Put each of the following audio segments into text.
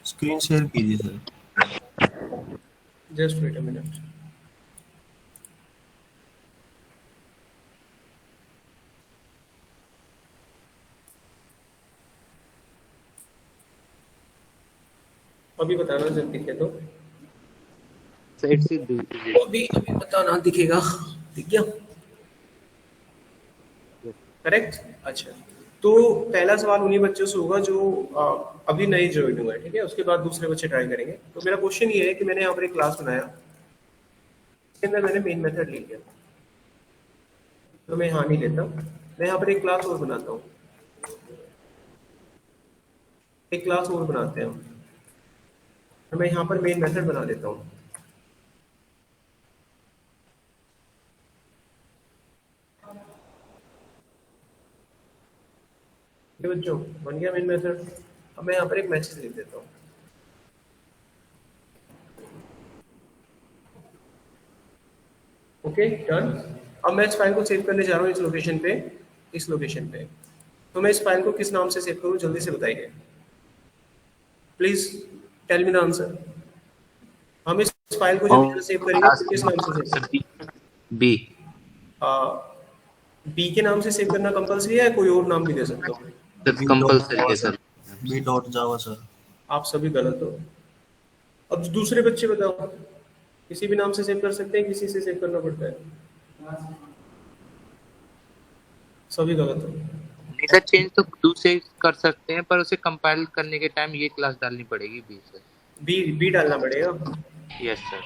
Screen share कीजिए sir. Just wait a minute. अभी बताना जब दिखे तो। साइड से दीजिए। अभी अभी बताना दिखेगा। दिख गया? करेक्ट। अच्छा, तो पहला सवाल उन्हीं बच्चों से होगा जो अभी नए ज्वाइन हुए हैं, ठीक है। उसके बाद दूसरे बच्चे ट्राई करेंगे। तो मेरा क्वेश्चन ये है कि मैंने यहाँ पर एक क्लास बनाया, इसके अंदर मैंने मेन मेथड ले लिया, तो मैं यहाँ नहीं लेता। मैं यहाँ पर एक क्लास और बनाता हूँ, एक क्लास और बनाते हैं हम। तो मैं यहाँ पर मेन मेथड बना देता हूँ। ये बच्चों बन गया मेन मेथड। अब मैं यहाँ पर एक मैसेज लिख देता हूँ। Okay done. अब मैं इस फाइल को सेव करने जा रहा हूँ इस लोकेशन पे, इस लोकेशन पे। तो मैं इस फाइल को किस नाम से सेव करूँ, जल्दी से बताइए please, tell me the answer. हम इस फाइल को जब सेव करेंगे तो किस नाम से सेव करेंगे? बी। बी के नाम से सेव करना कंपलसरी है, कोई और नाम भी दे सकता हूँ? सर कंपलसरी है sir. B dot Java sir. आप सभी गलत हो। अब दूसरे बच्चे बताओ, किसी भी नाम से सेव कर सकते हैं, किसी से सेव करना पड़ता है? सभी गलत हो। सर चेंज तो दूसरे कर सकते हैं, पर उसे कंपाइल करने के टाइम ये क्लास डालनी पड़ेगी बी सर। बी डालना पड़ेगा। Yes sir.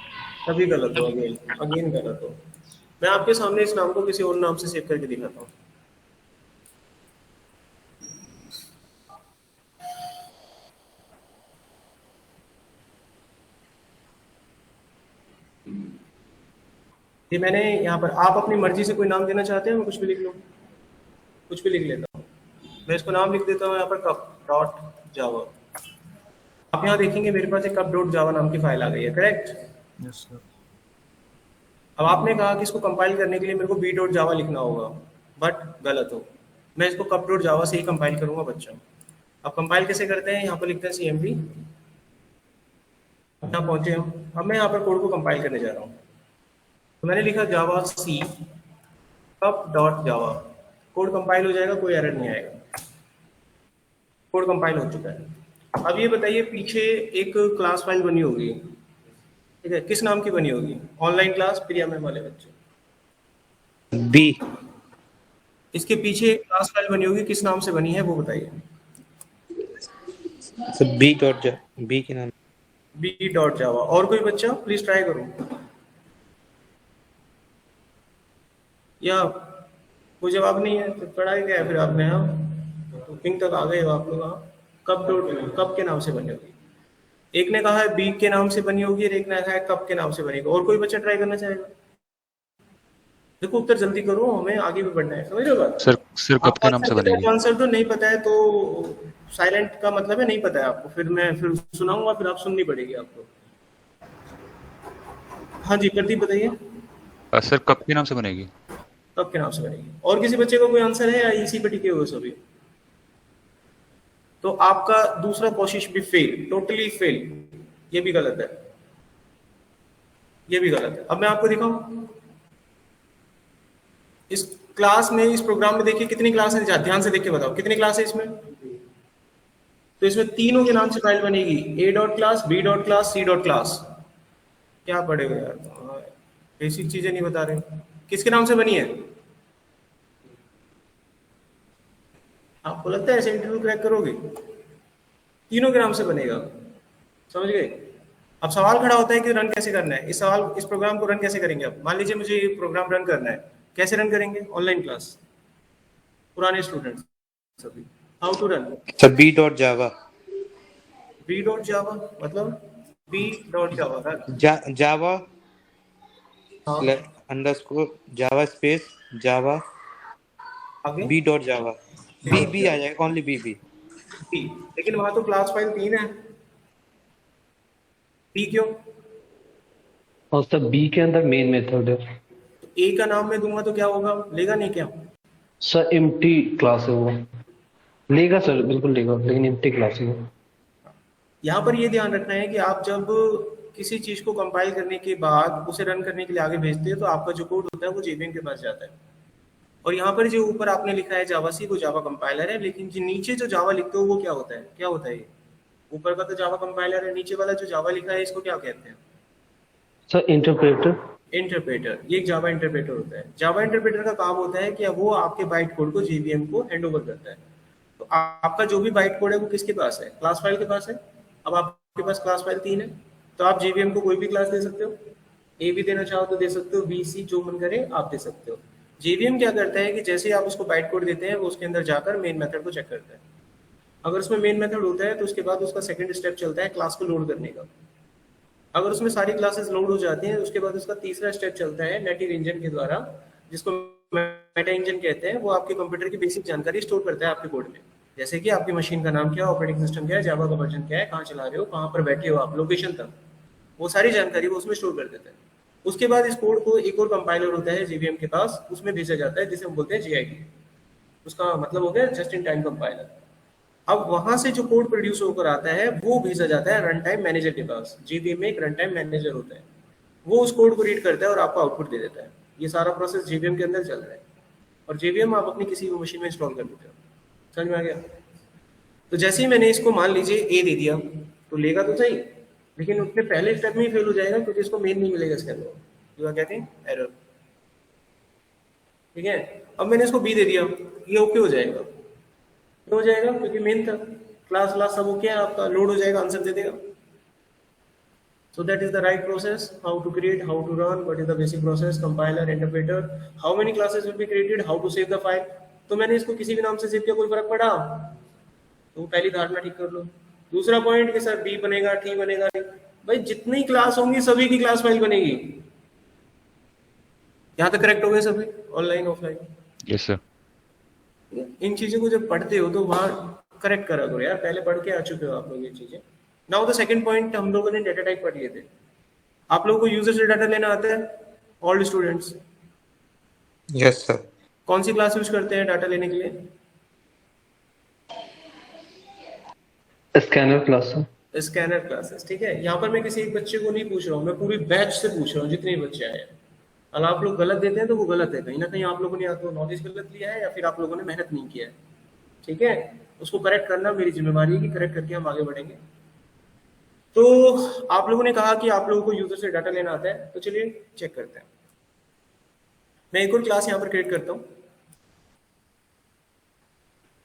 सभी गलत हो, अगेन अगेन गलत हो। मैं आपके सामने इस नाम को किसी और नाम से सेव करके दिखाता हूँ। ये मैंने यहाँ पर, आप अपनी मर्जी से कोई नाम देना चाहते हैं? मैं कुछ भी लिख लूँ, कुछ भी लिख लेता हूँ। मैं इसको नाम लिख देता हूँ यहाँ पर कप डॉट जावा। आप यहाँ देखेंगे मेरे पास एक कप डॉट जावा नाम की फाइल आ गई है, करेक्ट? Yes sir. अब आपने कहा कि इसको कंपाइल करने के लिए मेरे को बी डॉट जावा लिखना होगा, बट गलत हो। मैं इसको कप डॉट जावा से ही कंपाइल करूंगा बच्चों। अब कंपाइल कैसे करते हैं? यहाँ पर लिखते हैं CMD। यहाँ पहुंचे हम। अब मैं यहाँ पर कोड को कंपाइल करने जा रहा हूँ। तो मैंने लिखा Java C cup dot Java. Code compile हो जाएगा, कोई एरर नहीं आएगा। कोड कंपाइल हो चुका है। अब ये बताइए, पीछे एक क्लास फाइल बनी होगी, ठीक है, किस नाम की बनी होगी? ऑनलाइन क्लास प्रिया मैम वाले बच्चे। बी। इसके पीछे एक क्लास फाइल बनी होगी, किस नाम से बनी है वो बताइए। सर बी डॉट बी के नाम। B dot Java. और कोई बच्चा प्लीज ट्राई करो, या कोई जवाब नहीं है तो पढ़ाई क्या है फिर आपने? हाँ तो पिंक तक आ गए हो आप लोग। हाँ, कब के नाम से बनी होगी? एक ने कहा है बी के नाम से बनी होगी और एक ने कहा है कब के नाम से बनेगी। और कोई बच्चा ट्राई करना चाहेगा? देखो उत्तर जल्दी करो, हमें आगे भी बढ़ना है, समझ रहे हो बात? सर कब के नाम से बनेगी? आंसर तो नहीं पता है तो साइलेंट का मतलब है नहीं पता है आपको, फिर मैं फिर सुनाऊंगा, फिर आप सुननी पड़ेगी आपको। हाँ जी प्रदीप बताइए। सर कब के नाम से बनेगी? कब के नाम से बनेगी। और किसी बच्चे को कोई आंसर है या इसी पे टिके हुए सभी? तो आपका दूसरा कोशिश भी फेल, टोटली फेल। ये भी गलत है, ये भी गलत है। अब मैं आपको दिखाऊं इस क्लास में, इस प्रोग्राम में देखिए कितनी क्लास है, ध्यान से देख के बताओ कितनी क्लास है इसमें। तो इसमें तीनों के नाम से फाइल बनेगी, A dot class, B dot class, C dot class. क्या पढ़ेगा यार, बेसिक चीजें नहीं बता रहे। किसके नाम से बनी है? आपको लगता है ऐसे इंटरव्यू क्रैक करोगे? तीनों के नाम से बनेगा, समझ गए? अब सवाल खड़ा होता है कि रन कैसे करना है। इस प्रोग्राम को रन कैसे करेंगे? अब मान लीजिए मुझे ये प्रोग्राम रन करना है, कैसे रन करेंगे? ऑनलाइन क्लास, पुराने स्टूडेंट्स सभी, how to run? Sir B dot Java. B dot Java मतलब B dot Java Java underscore Java space Java आगे बी डॉट जावा। बी आ जाएगा, ओनली बी। बी, लेकिन वहां तो क्लास फाइल 3 है, बी क्यों? और सर बी के अंदर मेन मेथड है। तो ए का नाम मैं दूंगा तो क्या होगा, लेगा नहीं क्या? सर एम्प्टी क्लास है वो। लेगा सर, बिल्कुल लेगा, लेकिन एम्प्टी क्लास है वो। यहाँ पर ये ध्यान रखना है कि आप जब किसी चीज को कंपाइल करने के बाद उसे रन करने के लिए आगे भेजते हैं तो आपका जो कोड होता है वो जेवीएम के पास जाता है। और यहाँ पर जो ऊपर आपने लिखा है जावा सी, वो जावा कंपाइलर है, लेकिन जो नीचे जो जावा लिखते हो वो क्या होता है, क्या होता है ये? ऊपर का तो जावा कंपाइलर है, नीचे वाला जो जावा लिखा है इसको क्या कहते हैं? Sir interpreter. इंटरप्रेटर। ये एक जावा इंटरप्रेटर होता है। जावा इंटरप्रेटर का काम होता है कि वो आपके बाइट कोड को जेवीएम को हैंड ओवर करता है। तो आपका जो भी बाइट कोड है वो किसके पास है? क्लास फाइल के पास है। अब आपके पास क्लास फाइल 3 है, तो आप जेवीएम को कोई भी क्लास दे सकते हो, ए भी देना चाहो तो दे सकते हो, बी सी जो मन करे आप दे सकते हो। जेवीएम क्या करता है कि जैसे ही आप उसको बाइट कोड देते हैं वो उसके अंदर जाकर मेन मेथड को चेक करता है। अगर उसमें मेन मेथड होता है तो उसके बाद उसका सेकंड स्टेप चलता है क्लास को लोड करने का। अगर उसमें सारी क्लासेस लोड हो जाती हैं उसके बाद उसका तीसरा स्टेप चलता है नेटिव इंजन के द्वारा, जिसको मेटा इंजन कहते हैं। वो आपके कंप्यूटर की बेसिक जानकारी स्टोर करता है आपके कोड में, जैसे कि आपकी मशीन का नाम क्या है, ऑपरेटिंग सिस्टम क्या है, जावा का वर्जन क्या है, कहाँ चला रहे हो, कहाँ पर बैठे हो आप, लोकेशन तक, वो सारी जानकारी वो उसमें स्टोर कर देता है। उसके बाद इस कोड को एक और कंपाइलर होता है जेवीएम के पास, उसमें भेजा जाता है जिसे हम बोलते हैं जेआईडी। उसका मतलब हो गया जस्ट इन टाइम कंपाइलर। अब वहां से जो कोड प्रोड्यूस होकर आता है वो भेजा जाता है रन टाइम मैनेजर के पास। जेवीएम में एक रन टाइम मैनेजर होता है, वो उस कोड को रीड करता है और आपको आउटपुट दे देता है। ये सारा प्रोसेस जेवीएम के अंदर चल रहा है और जेवीएम आप अपनी किसी भी मशीन में इंस्टॉल कर देते हो। समझ में आ गया? तो जैसे ही मैंने इसको मान लीजिए ए दे दिया तो लेगा तो सही, लेकिन उसने पहले स्टेप में ही फेल हो जाएगा क्योंकि इसको मेन नहीं मिलेगा इसके अंदर, जो कहते हैं एरर। ठीक है, अब मैंने इसको बी दे दिया, ये ओके हो जाएगा। हो जाएगा क्योंकि मेन था, क्लास क्लास सब ओके है, आपका लोड हो जाएगा, आंसर दे देगा। So that is the right process, how to create, how to run, what is the basic process, compiler, interpreter, how many classes will be created, how to save the file। तो मैंने इसको किसी भी नाम से save किया, कोई फर्क पड़ा? तो पहली धारणा ठीक कर लो। दूसरा पॉइंट कि सर बी बनेगा, टी बनेगा, भाई जितनी क्लास होंगी सभी की क्लास फाइल बनेगी। यहाँ तक करेक्ट हो गए सभी, ऑनलाइन ऑफलाइन? Yes sir. इन चीजों को जब पढ़ते हो तो वहां करेक्ट करा करो यार, पहले पढ़ के आ चुके हो आप लोग ये चीजें। नाउ द सेकंड पॉइंट, हम लोगों ने डेटा टाइप पढ़ लिए थे। आप लोगों को यूजर से डाटा लेना आता है? All students? Yes sir. कौन सी क्लास यूज करते हैं डाटा लेने के लिए? Scanner class. Scanner classes. ठीक है, यहाँ पर मैं किसी एक बच्चे को नहीं पूछ रहा हूँ, मैं पूरी बैच से पूछ रहा हूँ, जितने बच्चे आए हैं। अगर आप लोग गलत देते हैं तो वो गलत है, कहीं ना कहीं आप लोगों ने या तो नॉलेज गलत लिया है या फिर आप लोगों ने मेहनत नहीं किया है। ठीक है, उसको करेक्ट करना मेरी जिम्मेवारी है कि करेक्ट करके हम आगे बढ़ेंगे। तो आप लोगों ने कहा कि आप लोगों को यूजर से डाटा लेना आता है, तो चलिए चेक करते हैं। मैं एक और क्लास यहाँ पर क्रिएट करता हूँ,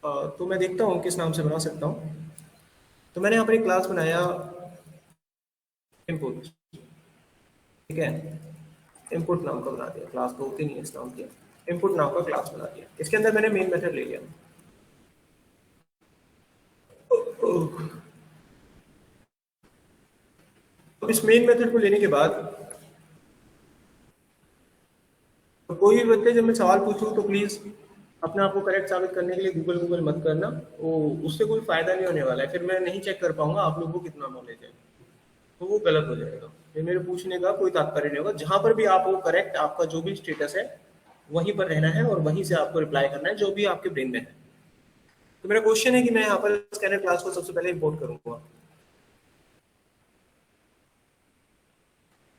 तो मैं देखता हूँ किस नाम से बना सकता हूँ। तो मैंने यहाँ पर एक क्लास बनाया इनपुट। ठीक है, इनपुट नाम का बना दिया, क्लास तो होती नहीं है इस नाम की, इनपुट नाम का क्लास बना दिया। इसके अंदर मैंने मेन मेथड ले लिया। अब इस मेन मेथड को लेने के बाद तो कोई भी बच्चे जब मैं सवाल पूछूं तो प्लीज अपने आप को करेक्ट साबित करने के लिए गूगल मत करना, वो उससे कोई फायदा नहीं होने वाला है। फिर मैं नहीं चेक कर पाऊंगा आप लोगों को कितना नॉलेज है, तो वो गलत हो जाएगा। फिर मेरे पूछने का कोई तात्पर्य नहीं होगा। जहां पर भी आप हो करेक्ट, आपका जो भी स्टेटस है वहीं पर रहना है और वहीं से आपको रिप्लाई करना है जो भी आपके ब्रेन में है। तो मेरा क्वेश्चन है कि मैं यहाँ पर स्कैनर क्लास को सबसे पहले इंपोर्ट करूंगा।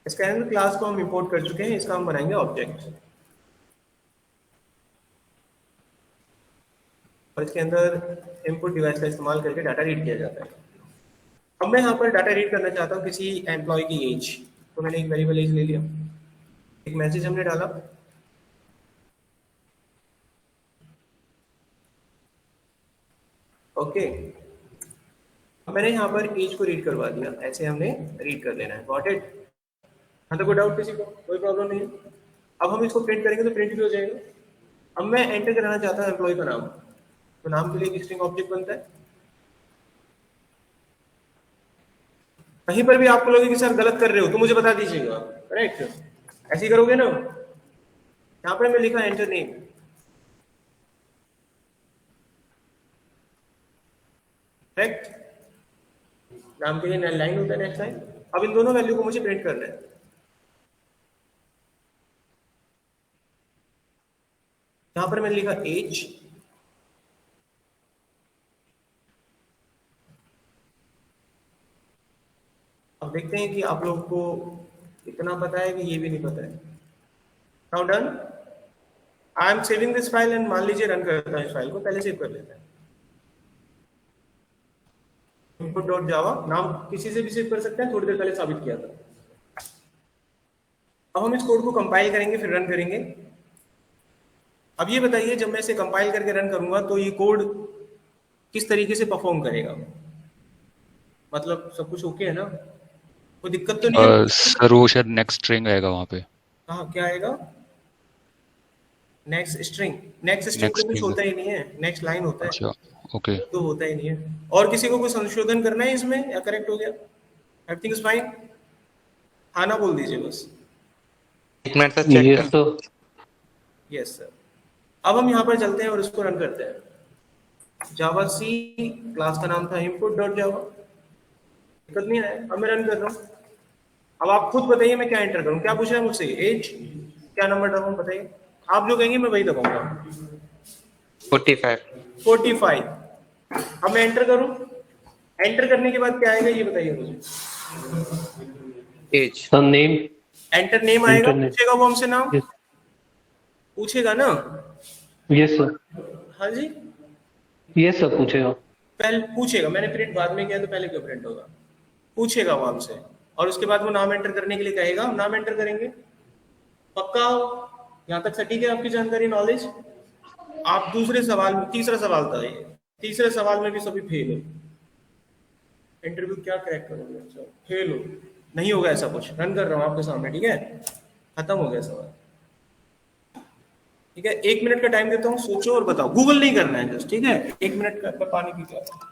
स्कैनर क्लास को हम इंपोर्ट कर चुके हैं, इसका हम बनाएंगे ऑब्जेक्ट और इसके अंदर इनपुट डिवाइस का इस्तेमाल करके डाटा रीड किया जाता है। अब मैं यहाँ पर डाटा रीड करना चाहता हूँ किसी एम्प्लॉय की एज, तो मैंने एक वेरिएबल एज ले लिया, एक मैसेज हमने डाला, ओके। अब मैंने यहाँ पर एज को रीड करवा दिया, ऐसे हमने रीड कर लेना है। Got it? हाँ, तो कोई डाउट किसी को? कोई प्रॉब्लम नहीं है। अब हम इसको प्रिंट करेंगे तो प्रिंट भी हो जाएगा। अब मैं एंटर कराना चाहता हूँ एम्प्लॉय का नाम, तो नाम के लिए एक स्ट्रिंग ऑब्जेक्ट बनता है। कहीं पर भी आपको लगे कि सर गलत कर रहे हो तो मुझे बता दीजिएगा, करेक्ट? ऐसे ही करोगे ना। यहाँ पर मैं लिखा एंटर नेम, करेक्ट? नाम के लिए लाइन होता है, नेक्स्ट लाइन। अब इन दोनों वैल्यू को मुझे प्रिंट करना है। यहाँ पर मैंने लिखा एज, देखते हैं कि आप लोगों को इतना पता है कि ये भी नहीं पता है। Now done, I am saving this file and मान लीजिए रन करता है इस फाइल को, पहले सेव कर लेते हैं। input.java नाम किसी से भी सेव कर सकते हैं, थोड़ी देर पहले साबित किया था। अब हम इस कोड को कंपाइल करेंगे फिर रन करेंगे। अब ये बताइए जब मैं इसे कंपाइल करके रन करूंगा तो ये कोड किस तरीके से परफॉर्म करेगा, मतलब सब कुछ ओके है ना, कोई दिक्कत तो नहीं है? सर वो शायद नेक्स्ट स्ट्रिंग आएगा वहाँ पे। हाँ क्या आएगा? नेक्स्ट स्ट्रिंग तो कुछ होता ही नहीं है, नेक्स्ट लाइन होता है। अच्छा ओके। तो होता ही नहीं है। और किसी को कोई संशोधन करना है इसमें या करेक्ट हो गया? Everything is fine? हाँ ना बोल दीजिए बस। एक मिनट सर चेक यस कर। सर। Yes sir. अब हम यहाँ पर चलते हैं और इसको रन करते हैं। जावा सी क्लास का नाम था input.java, दिक्कत नहीं है। अब मैं रन कर रहा हूँ। अब आप खुद बताइए मैं क्या एंटर करूँ, क्या पूछ रहा है मुझसे? एज क्या नंबर दबाऊँ बताइए, आप जो कहेंगे मैं वही दबाऊंगा। 45। अब मैं एंटर करूँ, एंटर करने के बाद क्या आएगा ये बताइए मुझे। As surname. Enter name आएगा, Enter name. पूछेगा वो हमसे नाम, Yes. पूछेगा ना? Yes sir. हाँ जी यस सर पूछेगा। पहले पूछेगा, मैंने प्रिंट बाद में किया तो पहले क्यों प्रिंट होगा? पूछेगा वो हमसे और उसके बाद वो नाम एंटर करने के लिए कहेगा, हम नाम एंटर करेंगे। पक्का हो? यहाँ तक सटीक है आपकी जानकारी, नॉलेज? आप दूसरे सवाल में, तीसरा सवाल था ये, तीसरे सवाल में भी सभी फेल हो। इंटरव्यू क्या क्रैक करोगे? अच्छा फेल हो, नहीं होगा ऐसा कुछ। रन कर रहा हूँ आपके सामने, ठीक है? खत्म हो गया सवाल, ठीक है? 1 मिनट का टाइम देता हूँ, सोचो और बताओ। गूगल नहीं करना है जस्ट, ठीक है? 1 मिनट का। मैं पानी पी के आता हूं।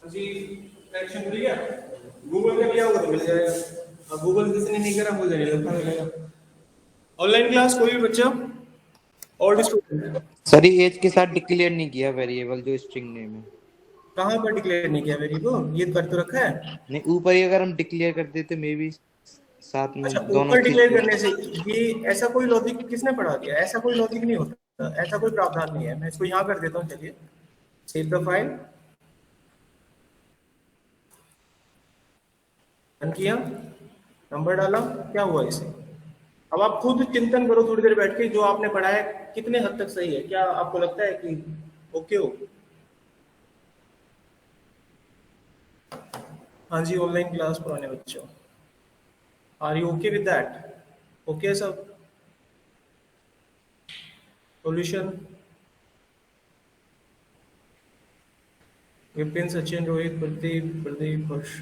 जी कनेक्शन खुल गया? गूगल का किया होगा तो मिल जाएगा, अब गूगल किसी ने नहीं करा मुझे नहीं लगता मिलेगा। ऑनलाइन क्लास कोई भी बच्चा और स्टूडेंट? सर ये एज के साथ डिक्लेयर नहीं किया वेरिएबल जो स्ट्रिंग नेम है। कहाँ पर डिक्लेयर नहीं किया वेरिएबल? ये कर तो रखा है। नहीं ऊपर ही अगर हम डिक्लेयर कर देते मे बी साथ में अच्छा दोनों ऊपर डिक्लेयर चीज़- करने से ये ऐसा कोई लॉजिक किसने पढ़ा दिया? ऐसा कोई लॉजिक नहीं होता, ऐसा कोई प्रावधान नहीं है। मैं इसको यहाँ कर देता हूँ, चलिए सेव द फाइल, रन किया, नंबर डाला, क्या हुआ इसे? अब आप खुद चिंतन करो थोड़ी देर बैठ के, जो आपने पढ़ा है कितने हद तक सही है, क्या आपको लगता है कि ओके हो? हाँ जी ऑनलाइन क्लास पुराने बच्चों, are you okay with that? Okay सब solution? Vipin, Sachin, Rohit, Pradeep, Harsh,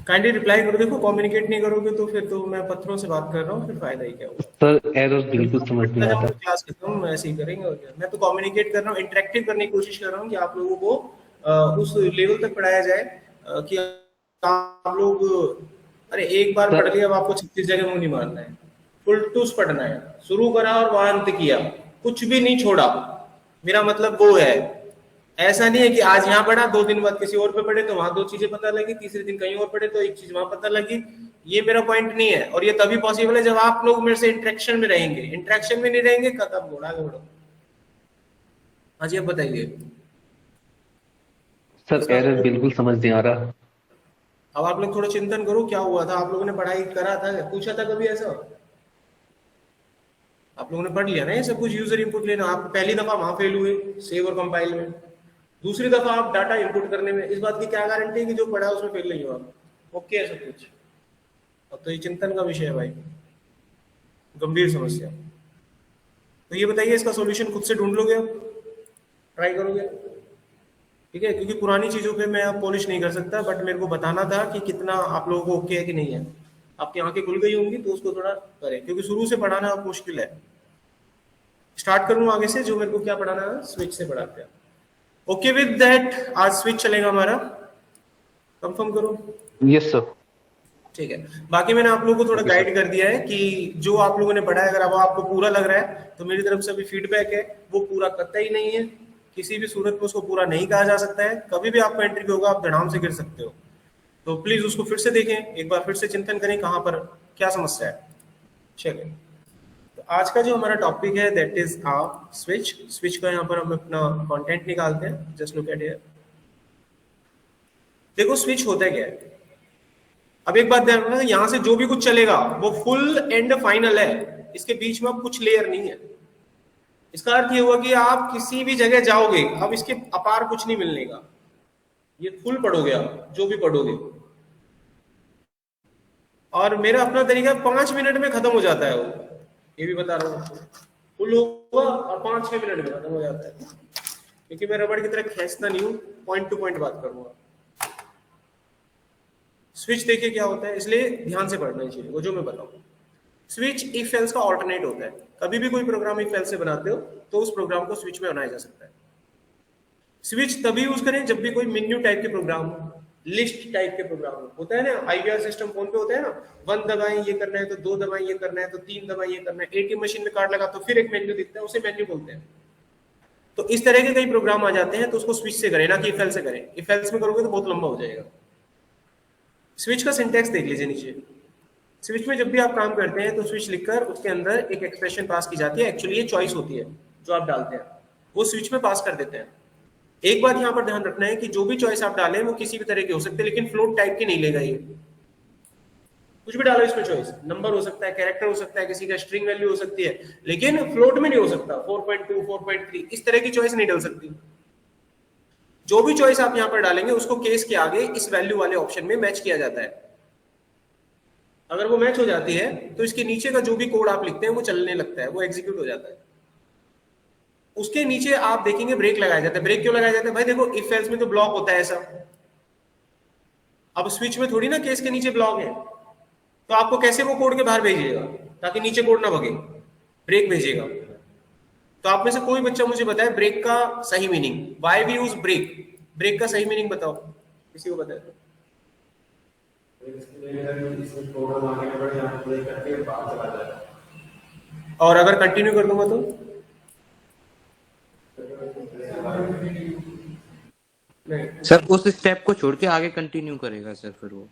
kindly reply करो। देखो कम्युनिकेट नहीं करोगे तो फिर तो मैं पत्थरों से बात कर रहा हूँ, फिर फायदा ही क्या होगा? सर एरर बिल्कुल समझ नहीं आता। क्लास खत्म ऐसे ही करेंगे और क्या। मैं तो कम्युनिकेट कर रहा हूँ, इंटरेक्टिव करने की कोशिश कर रहा हूँ कि आप लोगों को उस लेवल तक पढ़ाया जाए कि आप लोग, अरे एक बार पढ़ लिया अब आपको 36 जगह मुंह नहीं मारना है, फुल टूस पढ़ना है। शुरू करा और वहां अंत किया, कुछ भी नहीं छोड़ा। मेरा मतलब वो है, ऐसा नहीं है कि आज यहाँ पढ़ा 2 दिन बाद किसी और पे पढ़े तो वहां 2 चीजें पता लगी, तीसरे दिन कहीं और पढ़े तो एक चीज वहां पता लगी। ये मेरा पॉइंट नहीं है, और ये तभी पॉसिबल है जब आप लोग मेरे से इंटरेक्शन में रहेंगे। इंटरेक्शन में नहीं रहेंगे, खत्म, घोड़ा घोड़ो। हाँ जी, अब बताइए। सर एरर बिल्कुल समझ नहीं आ रहा। अब आप लोग थोड़ा चिंतन करो, क्या हुआ था? आप लोगों ने पढ़ाई करा था, पूछा था कभी ऐसा? आप लोगों ने पढ़ लिया ना ये सब कुछ, यूजर इनपुट लेना। आप पहली दफा वहां फेल हुए सेव और कंपाइल में, दूसरी दफा आप डाटा इनपुट करने में। इस बात की क्या गारंटी है कि जो पढ़ा है उसमें फेल नहीं हो आप? ओके है सब कुछ? अब तो ये चिंतन का विषय है भाई, गंभीर समस्या। तो ये बताइए, इसका सॉल्यूशन खुद से ढूंढ लोगे आप? ट्राई करोगे? ठीक है, क्योंकि पुरानी चीजों पे मैं अब पॉलिश नहीं कर सकता, बट मेरे को बताना था कि कितना आप लोगों को ओके है कि नहीं है। आपकी आंखें खुल गई होंगी तो उसको थोड़ा करें, क्योंकि शुरू से पढ़ाना अब मुश्किल है। स्टार्ट करूं आगे से, जो मेरे को क्या पढ़ाना है स्विच से पढ़ाते हैं। ओके विद दैट, आज स्विच चलेगा हमारा, कंफर्म करो। Yes sir. ठीक है, बाकी मैंने आप लोगों को थोड़ा गाइड कर दिया है कि जो आप लोगों ने पढ़ा है, अगर अब आपको पूरा लग रहा है तो मेरी तरफ से अभी फीडबैक है, वो पूरा कतई नहीं है, किसी भी सूरत में उसको पूरा नहीं कहा जा सकता है। कभी भी आपका एंट्री होगा, आप धड़ाम से गिर सकते हो, तो प्लीज उसको फिर से देखें, एक बार फिर से चिंतन करें कहां पर क्या समस्या है। चलिए, तो आज का जो हमारा टॉपिक है दैट इज स्विच। स्विच का यहाँ पर हम अपना कंटेंट निकालते हैं। Just look at here. देखो स्विच होता क्या है। अब एक बात ध्यान रखना, यहां से जो भी कुछ चलेगा वो फुल एंड फाइनल है, इसके बीच में अब कुछ लेयर नहीं है। इसका अर्थ ये हुआ कि आप किसी भी जगह जाओगे, अब इसके अपार कुछ नहीं मिलने का, ये फुल पढ़ोगे आप जो भी पढ़ोगे। और मेरा अपना तरीका 5 मिनट में खत्म हो जाता है वो, ये भी बता रहा हूं। फुल होगा और 5-6 मिनट में खत्म हो जाता है, क्योंकि मैं रबड़ की तरह खींचता नहीं हूं, पॉइंट टू पॉइंट बात करूंगा। स्विच देखिए क्या होता है, इसलिए ध्यान से पढ़ना चाहिए वो जो मैं बताऊं। स्विच इफ एल्स का ऑल्टरनेट होता है। कभी भी कोई प्रोग्राम इफ एल्स से बनाते हो तो उस प्रोग्राम को स्विच में बनाया जा सकता है। स्विच तभी यूज करें जब भी कोई मेन्यू टाइप के प्रोग्राम, लिस्ट टाइप के प्रोग्राम होता है ना, आईवीआर सिस्टम फोन पे होता है ना, 1 दबाएं ये करना है, तो 2 दबाएं ये करना है, तो 3 दबाएं ये करना है, एटीएम मशीन में कार्ड लगा तो फिर एक मेन्यू दिखता है, उसे मेन्यू बोलते हैं। तो इस तरह के कई प्रोग्राम आ जाते हैं, तो उसको स्विच से करें, ना कि इफ एल्स से करें। इफ एल्स में करोगे तो बहुत लंबा हो जाएगा। स्विच का सिंटैक्स देख लीजिए नीचे। स्विच में जब भी आप काम करते हैं तो स्विच लिखकर उसके अंदर एक एक्सप्रेशन पास की जाती है। एक्चुअली ये चॉइस होती है जो आप डालते हैं, वो स्विच में पास कर देते हैं। एक बात यहाँ पर ध्यान रखना है कि जो भी चॉइस आप डालें वो किसी भी तरह के हो सकते हैं, लेकिन फ्लोट टाइप के नहीं लेगा ये। कुछ भी डालो इसमें चॉइस, नंबर हो सकता है, कैरेक्टर हो सकता है, किसी का स्ट्रिंग वैल्यू हो सकती है, लेकिन फ्लोट में नहीं हो सकता। 4.2, 4.3 इस तरह की चॉइस नहीं डाल सकती। जो भी चॉइस आप यहाँ पर डालेंगे उसको केस के आगे इस वैल्यू वाले ऑप्शन में मैच किया जाता है। अगर वो मैच हो जाती है तो इसके नीचे का जो भी कोड आप लिखते हैं वो चलने लगता है, वो एग्जीक्यूट हो जाता है। उसके नीचे आप देखेंगे ब्रेक लगाया जाता है। ब्रेक क्यों लगाया जाता है भाई? देखो इफ एल्स में तो ब्लॉक होता है ऐसा, अब स्विच में थोड़ी ना केस के नीचे ब्लॉक है, तो आपको कैसे वो कोड के बाहर भेजिएगा ताकि नीचे कोड ना भगे? ब्रेक भेजिएगा। तो आप में से कोई बच्चा मुझे बताए ब्रेक का सही meaning, why we use break. Break का सही मीनिंग बताओ, किसी को बताए तो। और अगर कंटिन्यू कर दूंगा तो नहीं सर उस स्टेप को छोड़ के आगे कंटिन्यू करेगा सर फिर वो।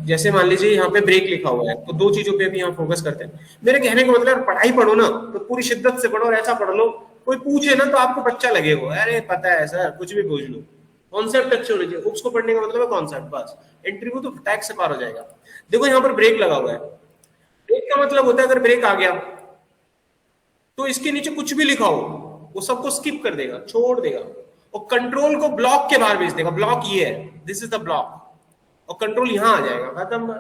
जैसे मान लीजिए यहाँ पे ब्रेक लिखा हुआ है, तो 2 चीजों पे भी यहाँ फोकस करते हैं। मेरे कहने का मतलब पढ़ाई पढ़ो ना तो पूरी शिद्दत से पढ़ो और ऐसा पढ़ लो कोई पूछे ना तो आपको बच्चा लगे वो, अरे पता है सर, कुछ भी पूछ लो। कॉन्सेप्ट अच्छे होने चाहिए। उसको पढ़ने का मतलब है कॉन्सेप्ट, बस। इंटरव्यू तो टैग से पार हो जाएगा। देखो यहाँ पर ब्रेक लगा हुआ है। ब्रेक का मतलब होता है अगर ब्रेक आ गया तो इसके नीचे कुछ भी लिखा हो वो सबको स्किप कर देगा, छोड़ देगा, और कंट्रोल को ब्लॉक के बाहर भेज देगा। ब्लॉक ये है, दिस इज द ब्लॉक, और कंट्रोल यहां आ जाएगा, खत्म।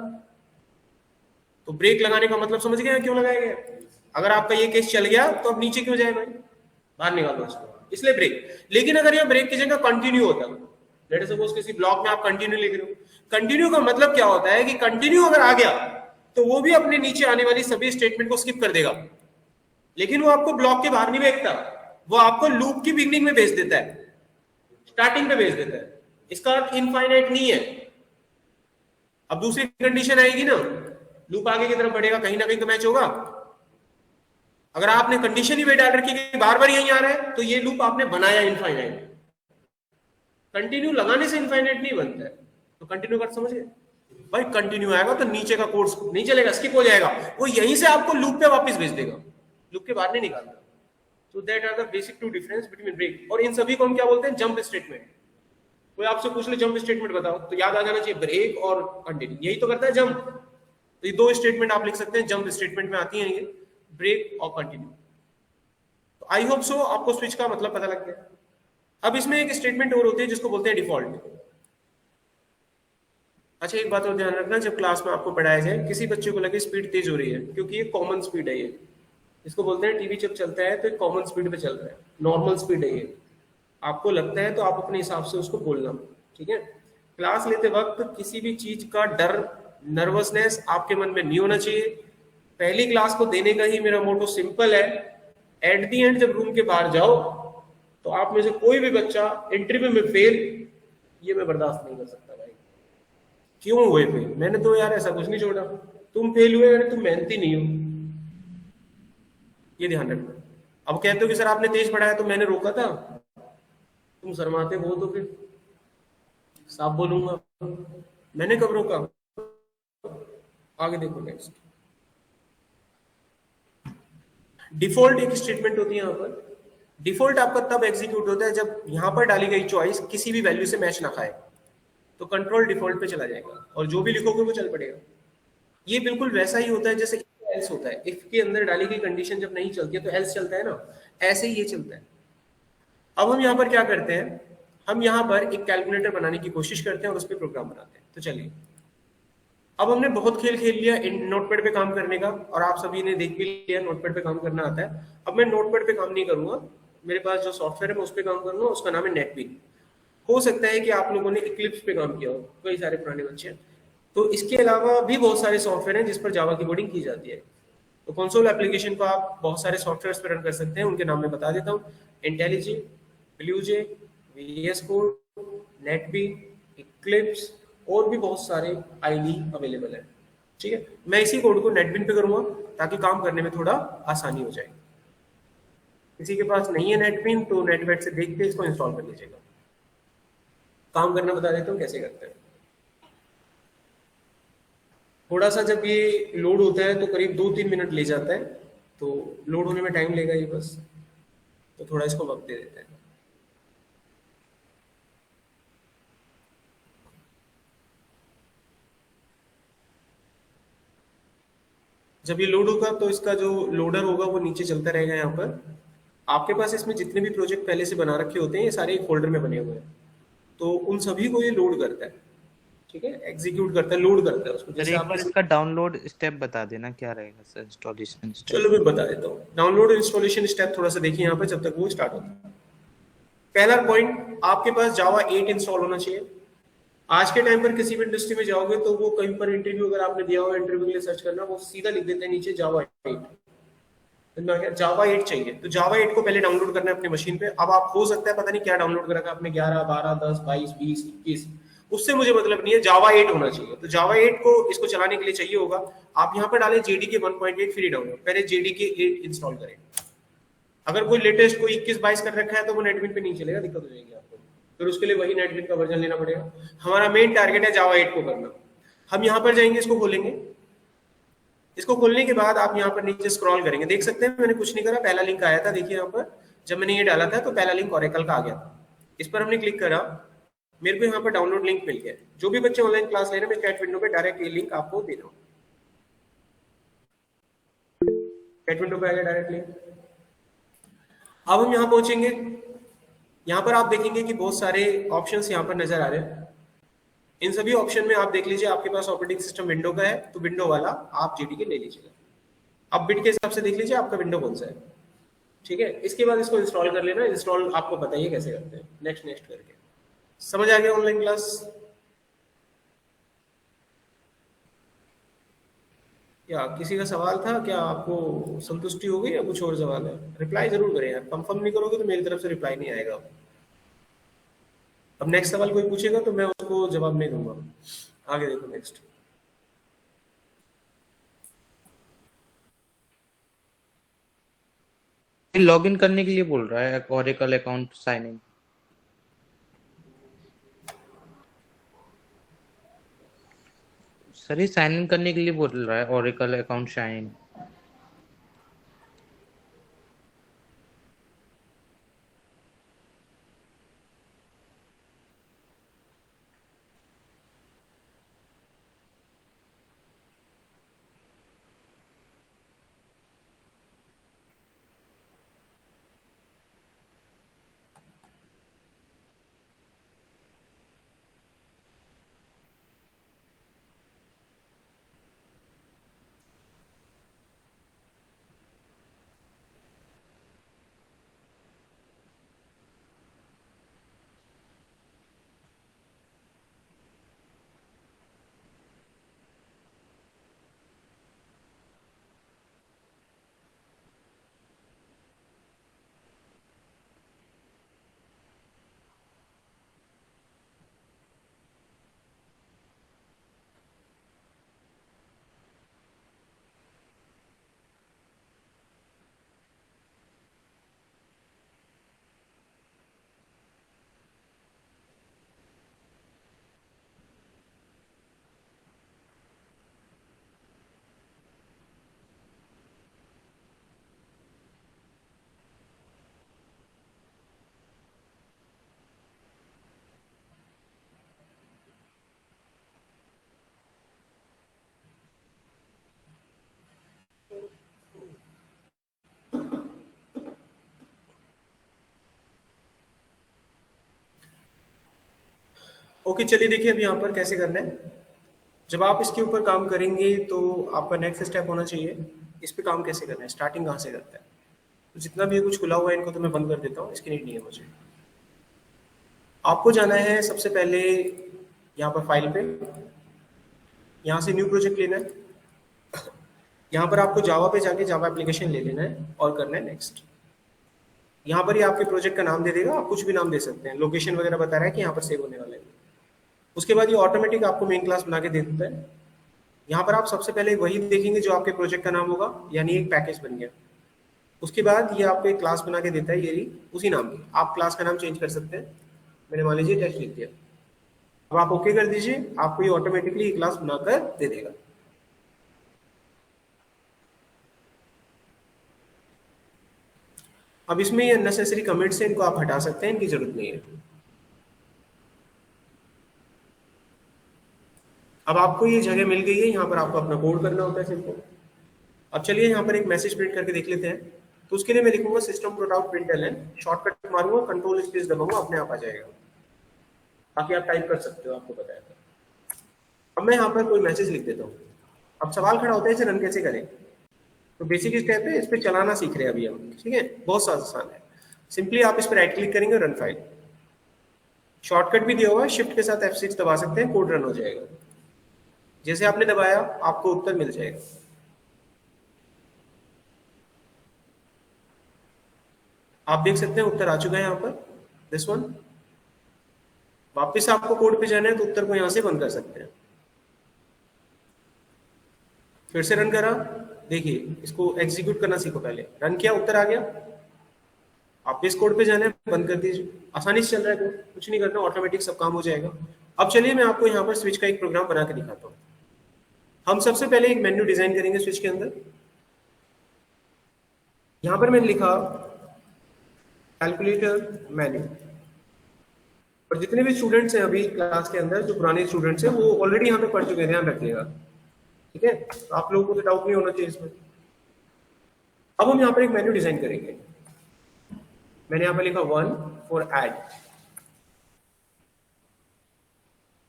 तो ब्रेक लगाने का मतलब समझ गए क्यों लगाया गया? अगर आपका ये केस चल गया तो अब नीचे क्यों जाए भाई? बाहर निकालो इसको, इसलिए ब्रेक। लेकिन अगर यहाँ ब्रेक की जगह कंटिन्यू होता है, लेट अस सपोज किसी ब्लॉक में आप कंटिन्यू लिख रहे हो, कंटिन्यू का मतलब क्या होता है कि कंटिन्यू अगर आ गया तो वो भी अपने नीचे आने वाली सभी स्टेटमेंट को स्किप कर देगा, लेकिन वो आपको ब्लॉक के बाहर नहीं भेजता, वो आपको लूप की बिगनिंग में भेज देता है, स्टार्टिंग पे भेज देता है। इसका अर्थ इनफाइनाइट नहीं है। अब दूसरी कंडीशन आएगी ना, लूप आगे की तरफ बढ़ेगा, कहीं ना कहीं तो मैच होगा। अगर आपने कंडीशन ही वे डाल रखी कि बार बार यहीं आ रहा है तो ये लूप आपने बनाया इनफाइनाइट। कंटिन्यू लगाने से इनफाइनाइट नहीं बनता है। तो कंटिन्यू कर समझ गए? भाई कंटिन्यू आएगा तो नीचे का कोर्स नहीं चलेगा, स्किप हो जाएगा, वो यहीं से आपको लूप पे वापस भेज देगा, लूप के बाहर नहीं निकालता। So that are the basic two difference between break, और इन सभी को हम क्या बोलते हैं, जंप स्टेटमेंट। कोई आपसे पूछ ले जंप स्टेटमेंट बताओ तो याद आ जाना चाहिए ब्रेक और कंटिन्यू, यही तो करता है जंप। तो ये दो स्टेटमेंट आप लिख सकते हैं, जंप स्टेटमेंट में आती हैं ये, ब्रेक और कंटिन्यू। तो आई होप सो आपको स्विच का मतलब पता लग गया। अब इसमें एक स्टेटमेंट और होती है जिसको बोलते हैं डिफॉल्ट। अच्छा एक बात और ध्यान रखना, जब क्लास में आपको पढ़ाया जाए किसी बच्चे को लगे स्पीड तेज हो रही है, क्योंकि ये कॉमन स्पीड है, ये इसको बोलते हैं टीवी जब चलता है तो एक कॉमन स्पीड पे चल रहा है, नॉर्मल स्पीड है ये। आपको लगता है तो आप अपने हिसाब से उसको बोलना, ठीक है। क्लास लेते वक्त किसी भी चीज का डर, नर्वसनेस आपके मन में नहीं होना चाहिए। पहली क्लास को देने का ही मेरा मोटो सिंपल है, एट दी एंड जब रूम के बाहर जाओ तो आप में से कोई भी बच्चा इंटरव्यू में फेल, ये मैं बर्दाश्त नहीं कर सकता भाई। क्यों हुए फेल? मैंने तो यार ऐसा कुछ नहीं छोड़ा, तुम फेल हुए यानी तुम मेहनती नहीं हो, ये ध्यान रखना। अब कहते हो कि सर आपने तेज पढ़ाया तो मैंने रोका था, तुम शर्माते हो तो फिर साफ बोलूंगा, मैंने कब रोका? आगे देखो नेक्स्ट। डिफॉल्ट एक स्टेटमेंट होती है यहाँ पर। डिफॉल्ट आपका तब एग्जीक्यूट होता है जब यहाँ पर डाली गई चॉइस किसी भी वैल्यू से मैच ना खाए, तो कंट्रोल डिफॉल्ट पे चला जाएगा और जो भी लिखोगे वो चल पड़ेगा। ये बिल्कुल वैसा ही होता है जैसे एल्स होता है, इफ के अंदर डाली गई कंडीशन जब नहीं चलती है तो एल्स चलता है ना, ऐसे ही ये चलता है। अब हम यहाँ पर क्या करते हैं, हम यहाँ पर एक कैलकुलेटर बनाने की कोशिश करते हैं और उस पर प्रोग्राम बनाते हैं। तो चलिए, अब हमने बहुत खेल खेल लिया नोटपैड पे काम करने का, और आप सभी ने देख भी लिया नोटपैड पे काम करना आता है। अब मैं नोटपैड पे काम नहीं करूंगा, मेरे पास जो सॉफ्टवेयर है मैं उस पर काम करूंगा, उसका नाम है नेटबीन। हो सकता है कि आप लोगों ने इक्लिप्स पे काम किया हो, कई सारे पुराने बच्चे, तो इसके अलावा भी बहुत सारे सॉफ्टवेयर हैं जिस पर जावा की कोडिंग की जाती है। तो कंसोल एप्लीकेशन को आप बहुत सारे सॉफ्टवेयर पर रन कर सकते हैं, उनके नाम मैं बता देता हूँ, इंटेलिजी, ब्लूजे, VS कोड, नेटबीन, इक्लिप्स, और भी बहुत सारे आईडी अवेलेबल है, ठीक है। मैं इसी कोड को नेटबीन पे करूंगा ताकि काम करने में थोड़ा आसानी हो जाए। किसी के पास नहीं है नेटबीन तो नेटवेट से देख के इसको इंस्टॉल कर लीजिएगा। काम करना बता देता हूँ कैसे करते हैं। थोड़ा सा जब ये लोड होता है तो करीब 2-3 मिनट ले जाता है, तो लोड होने में टाइम लेगा ये बस, तो थोड़ा इसको वक्त दे देते हैं। जब ये लोड होगा तो इसका जो लोडर होगा वो नीचे चलता रहेगा। यहाँ पर आपके पास इसमें जितने भी प्रोजेक्ट पहले से बना रखे होते हैं ये सारे एक फोल्डर में बने हुए हैं, तो उन सभी को ये लोड करता है, ठीक है, एग्जीक्यूट करता है, लोड करता है उसको। जैसे एक बार इसका डाउनलोड स्टेप बता देना क्या रहेगा सर, इंस्टॉलेशन स्टेप। चलो मैं बता देता हूँ। डाउनलोड इंस्टॉलेशन स्टेप थोड़ा सा देखिए यहाँ पे जब तक वो स्टार्ट होता है। पहला पॉइंट, आपके पास जावा 8 इंस्टॉल होना चाहिए। आज के टाइम पर किसी भी इंडस्ट्री में जाओगे तो वो कहीं पर इंटरव्यू अगर आपने दिया हो, इंटरव्यू के लिए सर्च करना, वो सीधा लिख देते हैं नीचे जावा 8। जावा 8 चाहिए, तो जावा 8 को पहले डाउनलोड करना है अपनी मशीन पे। अब आप हो सकता है पता नहीं क्या डाउनलोड कर रखा है आपने, 11, 12, 10, 22, 20, 21, उससे मुझे मतलब नहीं है, जावा 8 होना चाहिए। तो जावा 8 को इसको चलाने के लिए चाहिए होगा, आप यहाँ पर डालें JDK 1.8 फ्री डाउनलोड, पहले JDK 8 इंस्टॉल करें। अगर कोई लेटेस्ट कोई 21-22 कर रखा है तो वो नेटबीन पे नहीं चलेगा, दिक्कत हो जाएगी आपको, फिर उसके लिए वही नेटबीन का वर्जन लेना पड़ेगा। हमारा मेन टारगेट है जावा 8 को करना। हम यहाँ पर जाएंगे, इसको खोलेंगे, इसको खोलने के बाद आप यहाँ पर नीचे स्क्रॉल करेंगे, देख सकते हैं मैंने कुछ नहीं करा, पहला लिंक आया था, देखिए यहाँ पर जब मैंने ये डाला था तो पहला लिंक ओरेकल का आ गया था। इस पर हमने क्लिक करा, मेरे को यहाँ पर डाउनलोड लिंक मिल गया। जो भी बच्चे ऑनलाइन क्लास ले रहे हैं मैं चैट विंडो पे डायरेक्ट ये लिंक आपको दे रहा हूँ। चैट विंडो पे आ गया डायरेक्ट लिंक। अब हम यहाँ पहुंचेंगे, यहाँ पर आप देखेंगे कि बहुत सारे ऑप्शंस यहाँ पर नजर आ रहे हैं। इन सभी ऑप्शन में आप देख लीजिए, आपके पास ऑपरेटिंग सिस्टम विंडो का है तो विंडो वाला आप JDK ले लीजिएगा। अब बिट के हिसाब से देख लीजिए आपका विंडो कौन सा है, ठीक है। इसके बाद इसको इंस्टॉल कर लेना। इंस्टॉल आपको बताइए कैसे करते हैं, नेक्स्ट करके। समझ आ गया ऑनलाइन क्लास? क्या किसी का सवाल था? क्या आपको संतुष्टि हो गई या कुछ और सवाल है? रिप्लाई जरूर करें यार, कंफर्म नहीं करोगे तो मेरी तरफ से रिप्लाई नहीं आएगा। अब नेक्स्ट सवाल कोई पूछेगा तो मैं उसको जवाब नहीं दूंगा। आगे देखो नेक्स्ट। लॉगिन करने के लिए बोल रहा है, Oracle account sign in. Sir ये साइन इन करने के लिए बोल रहा है, ओरेकल अकाउंट साइन। ओके, चलिए देखिए अभी यहाँ पर कैसे करना है। जब आप इसके ऊपर काम करेंगे तो आपका नेक्स्ट स्टेप होना चाहिए इस पे काम कैसे करना है, स्टार्टिंग कहाँ से करता है। तो जितना भी कुछ खुला हुआ है इनको तो मैं बंद कर देता हूँ, इसकी नीड नहीं है मुझे। आपको जाना है सबसे पहले यहाँ पर फाइल पे, यहाँ से न्यू प्रोजेक्ट लेना है। यहाँ पर आपको जावा पे जाके जावा एप्लीकेशन ले लेना है और करना है नेक्स्ट। यहाँ पर ही आपके प्रोजेक्ट का नाम दे देगा, आप कुछ भी नाम दे सकते हैं, लोकेशन वगैरह बता रहा है कि यहाँ पर सेव होने वाला है। उसके बाद ये ऑटोमेटिक आपको मेन क्लास बना के दे देता है। यहाँ पर आप सबसे पहले वही देखेंगे जो आपके प्रोजेक्ट का नाम होगा, यानी एक पैकेज बन गया। उसके बाद ये आपको एक क्लास बना के देता है, ये रही उसी नाम की। आप क्लास का नाम चेंज कर सकते हैं, मैंने मान लीजिए टेस्ट लिख दिया। अब आप ओके कर दीजिए, आपको ये ऑटोमेटिकली एक क्लास बनाकर दे देगा। अब इसमें ये अननेसेसरी कमेंट्स हैं, इनको आप हटा सकते हैं, इनकी जरूरत नहीं है। अब आपको ये जगह मिल गई है, यहाँ पर आपको अपना कोड करना होता है सिंपल। अब चलिए यहाँ पर एक मैसेज प्रिंट करके देख लेते हैं। तो उसके लिए मैं लिखूंगा system dot out println, shortcut मारूंगा, कंट्रोल स्पेस दबाऊंगा, अपने आप आ जाएगा। बाकी आप टाइप कर सकते हो, आपको पता है। अब मैं यहाँ पर कोई मैसेज लिख देता हूँ। अब सवाल खड़ा होता है इसे रन कैसे करें। तो बेसिक स्टेप है, इस पर चलाना सीख रहे हैं अभी हम, ठीक है, बहुत आसान है। सिंपली आप इस पर राइट क्लिक करेंगे, रन फाइल। शॉर्टकट भी दिया हुआ है, शिफ्ट के साथ F6 दबा सकते हैं, कोड रन हो जाएगा। जैसे आपने दबाया आपको उत्तर मिल जाएगा। आप देख सकते हैं उत्तर आ चुका है यहाँ पर, दिस वन। वापस आपको कोड पे जाना है तो उत्तर को यहां से बंद कर सकते हैं। फिर से रन करा, देखिए इसको एग्जीक्यूट करना सीखो। पहले रन किया, उत्तर आ गया। आप इस कोड पे जाना है, बंद कर दीजिए। आसानी से चल रहा है कोड, कुछ नहीं करना, ऑटोमेटिक सब काम हो जाएगा। अब चलिए मैं आपको यहाँ पर स्विच का एक प्रोग्राम बना के दिखाता हूँ। हम सबसे पहले एक मेन्यू डिजाइन करेंगे स्विच के अंदर। यहां पर मैंने लिखा कैलकुलेटर मेन्यू। और जितने भी स्टूडेंट्स हैं अभी क्लास के अंदर, जो पुराने स्टूडेंट्स हैं, वो ऑलरेडी यहाँ पे पढ़ चुके हैं, ध्यान रखिएगा, ठीक है। तो आप लोगों को तो डाउट नहीं होना चाहिए इसमें। अब हम यहाँ पर एक मेन्यू डिजाइन करेंगे। मैंने यहाँ पर लिखा 1 for add,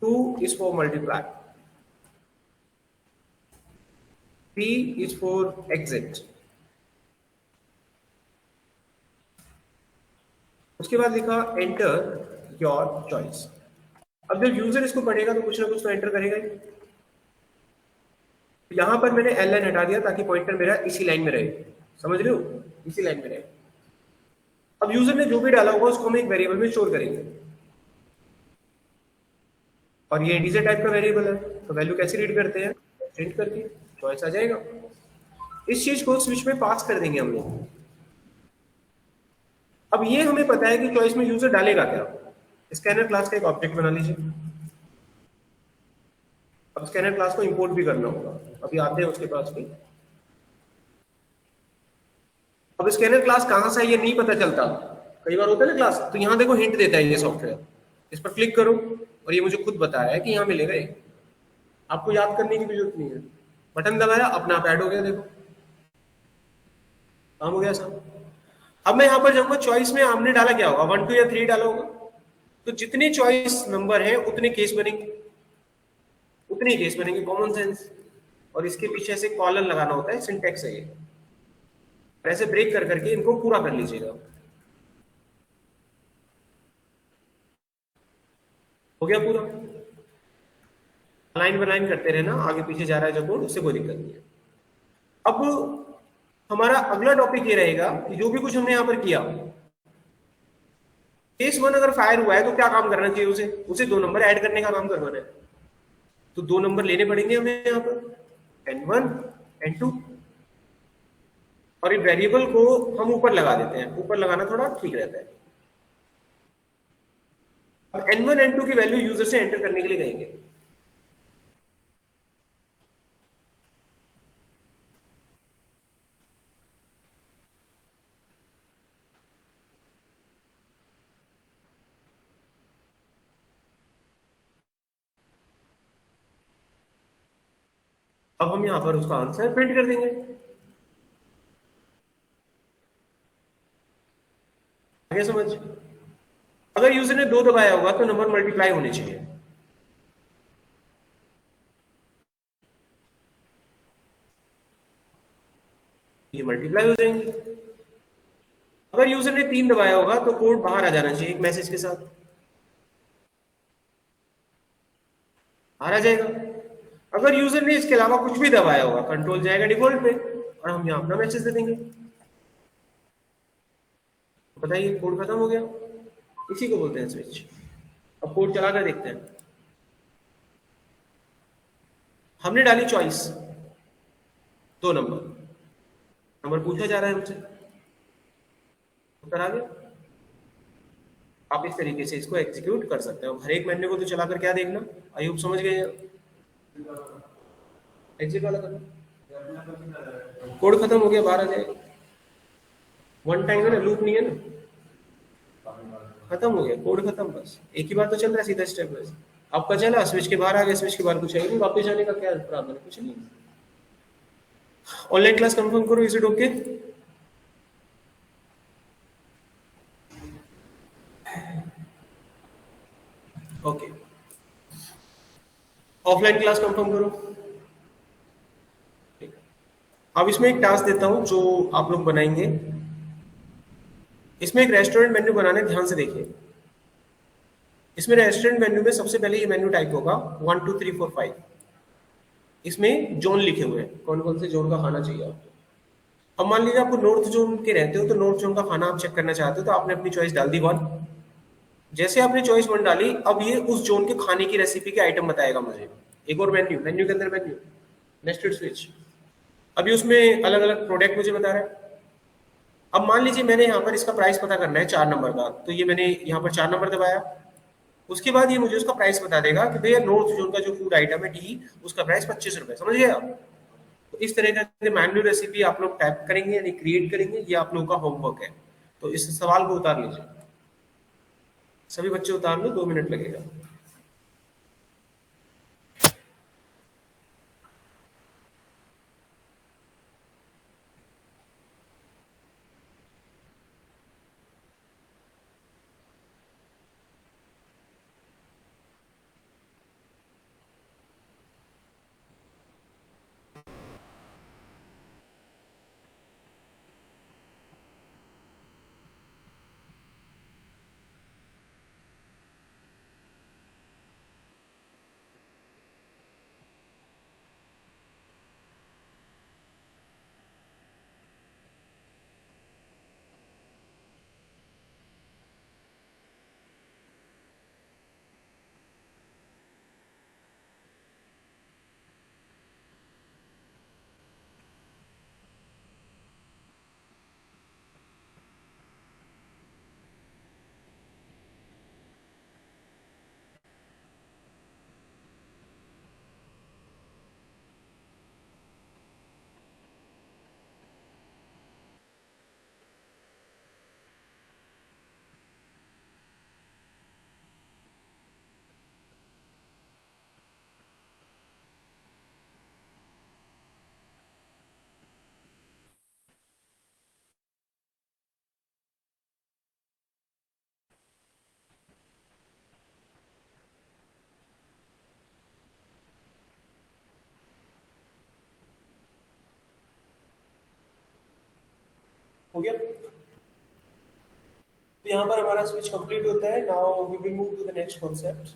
2 is for multiply, 3 is for exit. उसके बाद लिखा एंटर योर चॉइस। अब जब यूजर इसको पढ़ेगा तो कुछ ना कुछ तो एंटर करेगा ही। यहां पर मैंने एल लाइन हटा दिया ताकि पॉइंटर मेरा इसी लाइन में रहे, समझ रहे हो, इसी लाइन में रहे। अब यूजर ने जो भी डाला होगा उसको हम एक वेरिएबल में स्टोर करेंगे। और ये इंटीजर टाइप का वेरिएबल है, तो वैल्यू कैसे रीड करते हैं, प्रिंट करके चॉइस आ जाएगा। इस चीज को स्विच में पास कर देंगे हम लोग। अब ये हमें पता है कि चॉइस में यूजर डालेगा क्या। स्कैनर क्लास का एक ऑब्जेक्ट बना लीजिए। अब स्कैनर क्लास को इंपोर्ट भी करना होगा, अभी आते हैं उसके पास भी। अब स्कैनर क्लास कहां से है ये नहीं पता चलता, कई बार होता है ना क्लास, तो यहां देखो हिंट देता है ये सॉफ्टवेयर, इस पर क्लिक करो और ये मुझे खुद बताया है कि यहां मिलेगा ये, आपको याद करने की भी जरूरत नहीं है, बटन दबाया अपना आप ऐड हो गया, देखो काम हो गया सब। अब मैं यहां पर जाऊंगा चॉइस में, आपने डाला क्या होगा 1 2 या 3 डाला होगा, तो जितने चॉइस नंबर हैं उतने केस बनेंगे, उतने केस बनेंगे, कॉमन सेंस। और इसके पीछे से कॉलन लगाना होता है, सिंटेक्स है ये, ऐसे ब्रेक कर करके इनको पूरा कर लीजिएगा। हो गया पूरा, लाइन बाय लाइन करते रहना, आगे पीछे जा रहा है जो कोड उससे कोई दिक्कत नहीं है। अब हमारा अगला टॉपिक ये रहेगा कि जो भी कुछ हमने यहां पर किया, केस 1 अगर फायर हुआ है तो क्या काम करना चाहिए, उसे उसे 2 नंबर ऐड करने का काम करवाना है, तो 2 नंबर लेने पड़ेंगे हमें यहाँ पर n1 n2, और इन वेरिएबल को हम ऊपर लगा देते हैं, ऊपर लगाना थोड़ा ठीक रहता है। अब n1 n2 की वैल्यू यूजर से एंटर करने के लिए कहेंगे, अब हम यहां पर उसका आंसर प्रिंट कर देंगे। आगे समझ, अगर यूजर ने 2 दबाया होगा तो नंबर मल्टीप्लाई होने चाहिए, ये मल्टीप्लाई हो जाएंगे। अगर यूजर ने 3 दबाया होगा तो कोड बाहर आ जाना चाहिए एक मैसेज के साथ, बाहर आ जाएगा। अगर यूजर ने इसके अलावा कुछ भी दबाया होगा, कंट्रोल जाएगा डिफॉल्ट पे और हम यहां अपना मैसेज दे देंगे। बताइए कोड खत्म हो गया, इसी को बोलते हैं स्विच। अब कोड चला कर देखते हैं। हमने डाली चॉइस 2 नंबर, नंबर पूछा जा रहा है हमसे, उत्तर आ गया। आप इस तरीके से इसको एग्जीक्यूट कर सकते हो। हर एक मेन्यू को तो चलाकर क्या देखना, आई होप समझ गए। एग्जिट वाला करना, कोड खत्म हो गया, बाहर आ जाएगा। वन टाइम है ना, लूप नहीं है ना, खत्म हो गया, कोड खत्म, बस एक ही बार तो चल रहा है, सीधा स्टेप वाइज। आपका चला, स्विच के बाहर आ गया, स्विच के बाहर कुछ है नहीं, वापस जाने का क्या प्रॉब्लम है, कुछ नहीं। ऑनलाइन क्लास कंफर्म करो, is it okay? Okay, offline class confirm करो। अब इसमें एक टास्क देता हूं जो आप लोग बनाएंगे। इसमें एक रेस्टोरेंट मेन्यू बनाने, ध्यान से देखिए। इसमें रेस्टोरेंट मेन्यू में सबसे पहले ये मेन्यू टाइप होगा 1 2 3 4 5। इसमें जोन लिखे हुए हैं, कौन कौन से जोन का खाना चाहिए आपको। अब मान लीजिए आपको नॉर्थ जोन के रहते हो, तो नॉर्थ जोन का खाना आप चेक करना चाहते हो, तो आपने अपनी चॉइस डाल दी 1। जैसे आपने चॉइस 1 डाली, अब ये उस जोन के खाने की रेसिपी के आइटम बताएगा मुझे। एक और मेन्यू, मेन्यू के अंदर मेन्यू, नेस्टेड स्विच। अभी उसमें अलग अलग प्रोडक्ट मुझे बता रहा है। अब मान लीजिए मैंने यहाँ पर इसका प्राइस पता करना है 4 नंबर का, तो ये मैंने यहाँ पर 4 नंबर दबाया। उसके बाद ये मुझे उसका प्राइस बता देगा कि भैया नॉर्थ जोन का जो फूड आइटम है टी, उसका प्राइस 25 रुपए। समझ गए आप? तो इस तरह का मैन्यू रेसिपी आप लोग टाइप करेंगे, यानी क्रिएट करेंगे, ये आप लोगों का होमवर्क है। तो इस सवाल को उतार लीजिए, सभी बच्चे उतार लो, 2 मिनट लगेगा। हो गया? तो यहाँ पर हमारा स्विच कंप्लीट होता है. Now we will move to the next concept.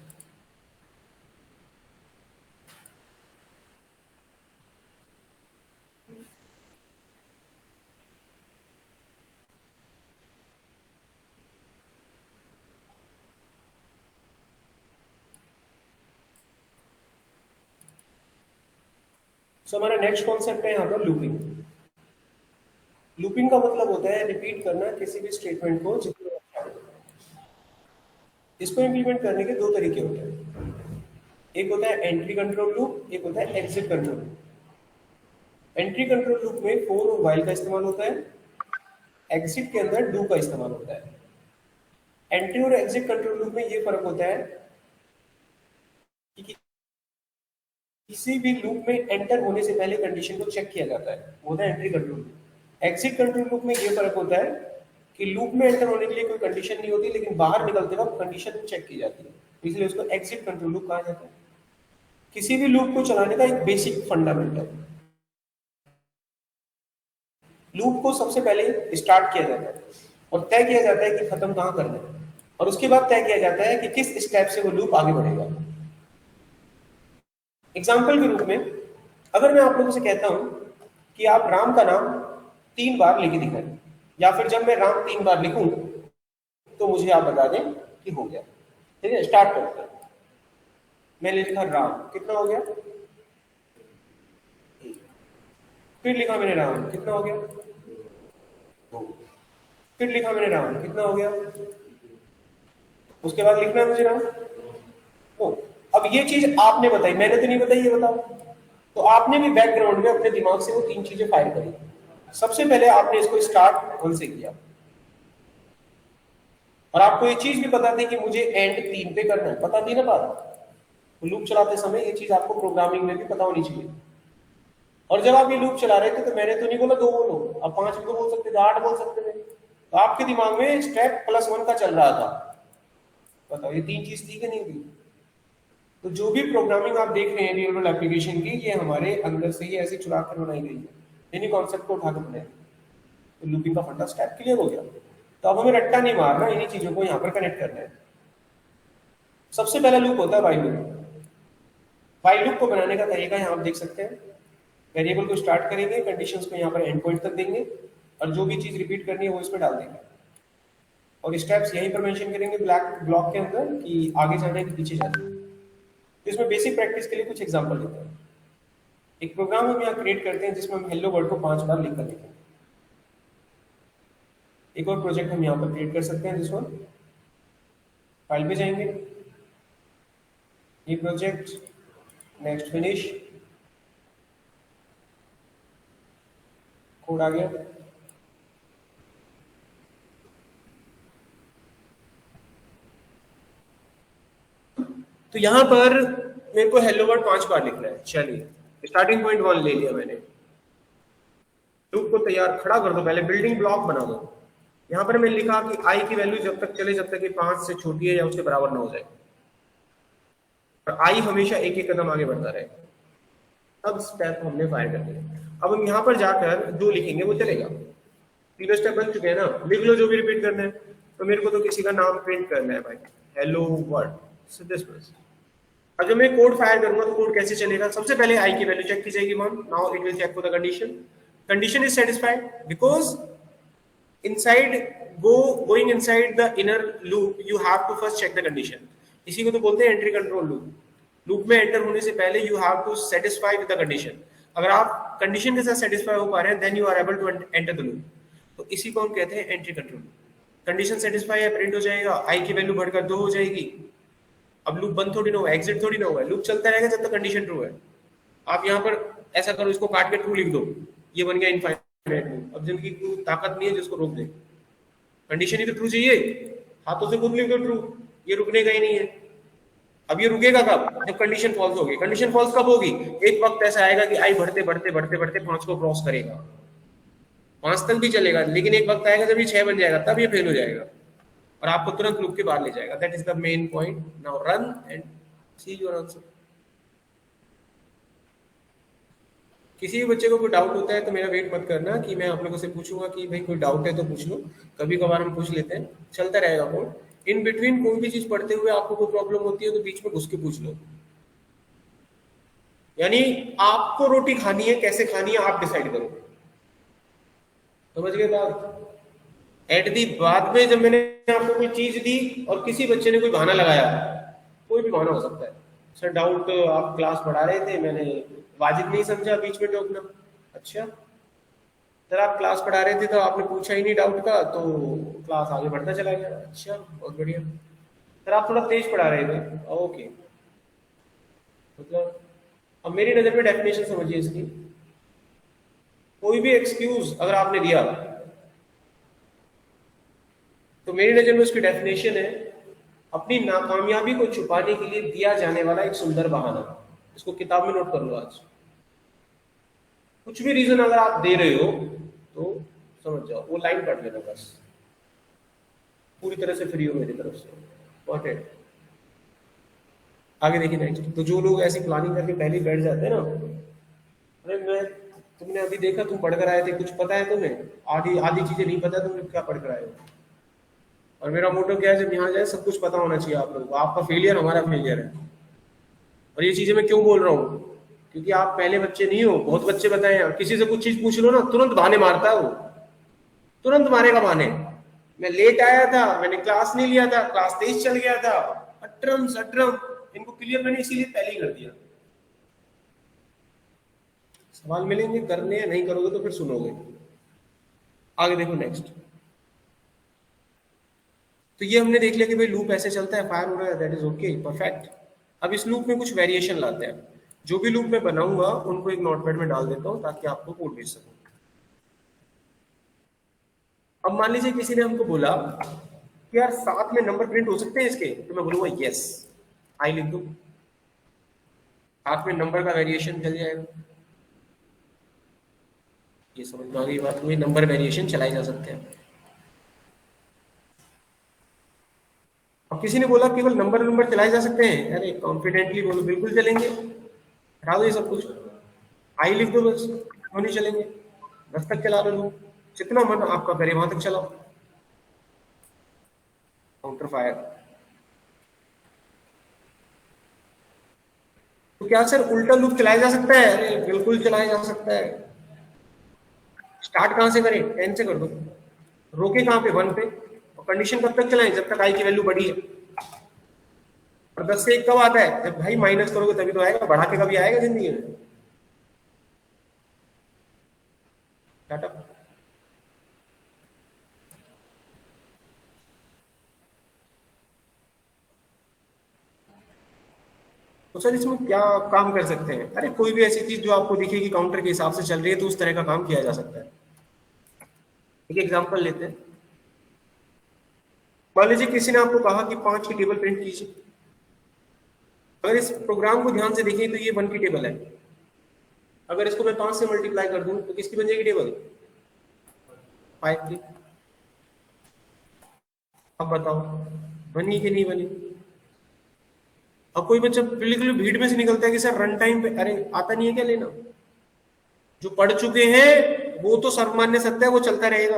सो हमारा नेक्स्ट कॉन्सेप्ट है यहाँ पर लूपिंग. लूपिंग का मतलब होता है रिपीट करना किसी भी स्टेटमेंट को जितनी बार. इसको इम्प्लीमेंट करने के दो तरीके होते हैं. एक होता है एंट्री कंट्रोल लूप, एक होता है exit control loop. Entry control loop में फॉर और व्हाइल का इस्तेमाल होता है. एग्जिट के अंदर डू का इस्तेमाल होता है. एंट्री और एग्जिट कंट्रोल लूप में ये फर्क होता है कि किसी भी लूप में एंटर होने से पहले कंडीशन को चेक किया जाता है, वो होता है entry control loop. Exit control loop में ये फर्क होता है कि लूप में एंटर होने के लिए कोई कंडीशन नहीं होती, लेकिन बाहर निकलते वक्त कंडीशन चेक की जाती है, इसलिए उसको एग्जिट कंट्रोल लूप कहा जाता है. किसी भी लूप को चलाने का एक बेसिक फंडामेंटल. लूप को सबसे पहले स्टार्ट किया जाता है और तय किया जाता है कि खत्म कहां करना है, और उसके बाद तय किया जाता है कि किस स्टेप से वो लूप आगे बढ़ेगा. एग्जाम्पल के रूप में अगर मैं आप लोगों से कहता हूं कि आप राम का नाम 3 बार लिख दिखाएं, या फिर जब मैं राम 3 बार लिखूं तो मुझे आप बता दें कि हो गया. ठीक है, स्टार्ट करते हैं. मैंने लिखा राम, कितना हो गया? 1. फिर लिखा मैंने राम, कितना हो गया? 2. फिर लिखा मैंने राम, कितना हो गया? उसके बाद लिखना है मुझे राम. अब ये चीज आपने बताई, मैंने तो नहीं बताई, ये बताओ. तो आपने भी बैकग्राउंड में अपने दिमाग से वो 3 चीजें फायर करी. सबसे पहले आपने इसको स्टार्ट 1 से किया, और आपको ये चीज भी पता थी कि मुझे एंड 3 पे करना है. पता थी ना बात? तो लूप चलाते समय ये चीज आपको प्रोग्रामिंग में भी पता होनी चाहिए. और जब आप ये लूप चला रहे थे तो मैंने तो नहीं बोला 2 बोलो, अब 5 भी तो बोल सकते थे, 8 बोल सकते थे. तो आपके दिमाग में स्टेप +1 का चल रहा था. बताओ ये 3 चीज थी कि नहीं थी? तो जो भी प्रोग्रामिंग आप देख रहे हैं रियल वर्ल्ड एप्लीकेशन की, ये हमारे अंदर से ही ऐसे चुरा कर बनाई गई है. इन्हीं कॉन्सेप्ट को उठाकर बनाया. तो लूपिंग का फंडा स्टेप क्लियर हो गया. तो अब हमें रट्टा नहीं मारना, इन्हीं चीजों को यहाँ पर कनेक्ट करना है. सबसे पहला लूप होता है व्हाइल लूप. व्हाइल लूप को बनाने का तरीका यहाँ आप देख सकते हैं. वेरिएबल को स्टार्ट करेंगे, कंडीशंस को यहाँ पर एंड पॉइंट तक देंगे, और जो भी चीज रिपीट करनी है वो इसमें डाल देंगे, और स्टेप्स यहीं पर मेंशन करेंगे ब्लॉक के अंदर कि आगे जाना है कि पीछे जाना है. तो इसमें बेसिक प्रैक्टिस के लिए कुछ एग्जांपल लेते हैं. एक प्रोग्राम हम यहाँ क्रिएट करते हैं जिसमें हम हेलो वर्ड को 5 बार लिखकर लिखेंगे. एक और प्रोजेक्ट हम यहाँ पर क्रिएट कर सकते हैं. जिसको फाइल पे जाएंगे, ये प्रोजेक्ट, नेक्स्ट फिनिश, कोड आ गया. तो यहां पर मेरे को हेलो वर्ड 5 बार लिखना है. चलिए स्टार्टिंग पॉइंट 1 ले लिया मैंने. लूप को तैयार खड़ा कर दो, पहले बिल्डिंग ब्लॉक बना दो. यहां पर मैंने लिखा कि आई की वैल्यू जब तक चले जब तक ये 5 से छोटी है या उसके बराबर ना हो जाए, और आई हमेशा एक एक कदम आगे बढ़ता रहे. अब स्टेप हमने फायर कर दिया. अब हम यहाँ पर जाकर जो लिखेंगे वो चलेगा. 3 स्टेप बन चुके हैं ना. लिख लो जो भी रिपीट करना है. तो मेरे को तो किसी का नाम प्रिंट करना है भाई, hello word. So this was. अब जब मैं कोड फायर करूंगा तो कोड कैसे चलेगा? सबसे पहले आई की वैल्यू चेक की जाएगी. मान now it will check for the condition. Condition is satisfied because inside going inside the inner loop you have to first check the condition. इसी को तो बोलते हैं एंट्री कंट्रोल लूप. लूप में एंटर होने से पहले you have to satisfy with the condition. अगर आप कंडीशन के साथ सेटिस्फाई हो पा रहे हैं then you are able to enter the loop. तो इसी को हम कहते हैं एंट्री कंट्रोल. कंडीशन सेटिस्फाई है, प्रिंट हो जाएगा, आई की वैल्यू बढ़कर 2 हो जाएगी. अब लूप बंद थोड़ी ना हुआ, एग्जिट थोड़ी ना हुआ है, लूप चलता रहेगा जब तक कंडीशन ट्रू है. आप यहाँ पर ऐसा करो, इसको काट के ट्रू लिख दो, ये बन गया इनफाइनाइट लूप. अब जिनकी कोई ताकत नहीं है जिसको रोक दे, कंडीशन ही तो ट्रू चाहिए, हाथों से खुद लिख दो ट्रू, ये रुकने का ही नहीं है. अब ये रुकेगा कब? जब कंडीशन फॉल्स होगी. कंडीशन फॉल्स कब होगी? एक वक्त ऐसा आएगा कि आई बढ़ते बढ़ते बढ़ते बढ़ते 5 को क्रॉस करेगा, 5 तक भी चलेगा, लेकिन एक वक्त आएगा जब ये 6 बन जाएगा, तब ये फेल हो जाएगा और आपको तुरंत लूप के बाहर ले जाएगा. That is the main point. Now run and see your answer. किसी भी बच्चे को कोई डाउट होता है तो मेरा वेट मत करना कि मैं आप लोगों से पूछूंगा कि भाई कोई डाउट है तो पूछ लो, कभी कभार हम पूछ लेते हैं, चलता रहेगा कोड। इन बिटवीन कोई भी चीज पढ़ते हुए आपको कोई प्रॉब्लम होती है तो बीच में घुस के पूछ लो। यानी आपको रोटी खानी है, कैसे खानी है आप डिसाइड करो, समझ गए बात? एट दी बाद में जब मैंने आपको कोई चीज दी और किसी बच्चे ने कोई बहाना लगाया, कोई भी बहाना हो सकता है, सर डाउट आप क्लास पढ़ा रहे थे, मैंने वाजिब नहीं समझा बीच में टोकना। अच्छा सर आप क्लास पढ़ा रहे थे तो आपने पूछा ही नहीं डाउट का, तो क्लास आगे बढ़ता चला गया। अच्छा बहुत बढ़िया। सर आप थोड़ा तेज पढ़ा रहे थे, ओके। मतलब अब मेरी नजर में डेफिनेशन समझिए इसकी, कोई भी एक्सक्यूज अगर आपने दिया तो मेरी नजर में उसकी डेफिनेशन है अपनी नाकामयाबी को छुपाने के लिए दिया जाने वाला एक सुंदर बहाना। इसको किताब में नोट कर लो आज। कुछ भी रीजन अगर आप दे रहे हो तो समझ जाओ, वो लाइन पढ़ लेना बस, पूरी तरह से फ्री हो मेरी तरफ से। व्हाट है आगे देखिए नेक्स्ट। तो जो लोग ऐसी प्लानिंग करके पहले ही बैठ जाते हैं ना, अरे मैं तुमने अभी देखा तुम पढ़ कर आए थे, कुछ पता है तुम्हें, आधी आधी चीजें नहीं पता, तुमने क्या पढ़ कर आए हो। और मेरा मोटो क्या है, जब यहाँ जाए सब कुछ पता होना चाहिए आप लोगों को। आपका फेलियर हमारा फेलियर है। और ये चीजें मैं क्यों बोल रहा हूँ, क्योंकि आप पहले बच्चे नहीं हो, बहुत बच्चे बताए हैं। किसी से कुछ चीज पूछ लो ना, तुरंत बहाने मारता है वो, तुरंत मारेगा बहाने। मैं लेट आया था, मैंने क्लास नहीं लिया था, क्लास तेज चल गया था, अटरम सटरम। इनको क्लियर मैंने इसीलिए पहले ही कर दिया। सवाल मिलेंगे करने, नहीं करोगे तो फिर सुनोगे। आगे देखो नेक्स्ट। तो ये हमने देख लिया कि भाई लूप ऐसे चलता है, फायर हो रहा है, दैट इज ओके, परफेक्ट। अब इस लूप में कुछ वेरिएशन लाते हैं। जो भी लूप मैं बनाऊंगा उनको एक नोटपैड में डाल देता हूं ताकि आपको कोड भेज सकूं। अब मान लीजिए किसी ने हमको बोला कि यार साथ में नंबर प्रिंट हो सकते हैं इसके, तो मैं बोलूंगा यस, आई लिख दो, साथ में नंबर का वेरिएशन चल जाएगा। ये समझ में आ गई बात, हुई नंबर वेरिएशन चलाए जा सकते हैं। अब किसी ने बोला केवल नंबर चलाए जा सकते हैं, अरे कॉन्फिडेंटली बोलो बिल्कुल चलेंगे, हटा दो ये सब कुछ, आई लिख दो बस, क्यों नहीं चलेंगे, 10 तक चला लो, जितना मन आपका करे वहां तक चलाओ। Counter fire. तो क्या सर उल्टा लूप चलाया जा सकता है? अरे बिल्कुल चलाया जा सकता है। स्टार्ट कहां से करें? 10 से कर दो, रोके कहां पे? 1 पे। और कंडीशन कब तक चलाएं? जब तक आई की वैल्यू बढ़ी है। और 10 से 1 कब आता है? जब भाई माइनस करोगे तभी तो आएगा, बढ़ा के कभी आएगा जिंदगी में? टाटा। तो सर इसमें क्या काम कर सकते हैं? अरे कोई भी ऐसी चीज जो आपको दिखे कि काउंटर के हिसाब से चल रही है तो उस तरह का काम किया जा सकता है। एक एग्जांपल लेते हैं। मान लीजिए किसी ने आपको कहा कि 5 की टेबल प्रिंट कीजिए। अगर इस प्रोग्राम को ध्यान से देखें तो ये 1 की टेबल है। अगर इसको मैं 5 से मल्टीप्लाई कर दूं तो किसकी बन जाएगी टेबल? 5 की। अब बताओ बनी कि नहीं बनी? अब कोई बच्चा बिल्कुल भीड़ में से निकलता है कि सर रन टाइम पे, अरे आता नहीं है क्या लेना? जो पढ़ चुके हैं वो तो सर्वमान्य सत्य है, वो चलता रहेगा।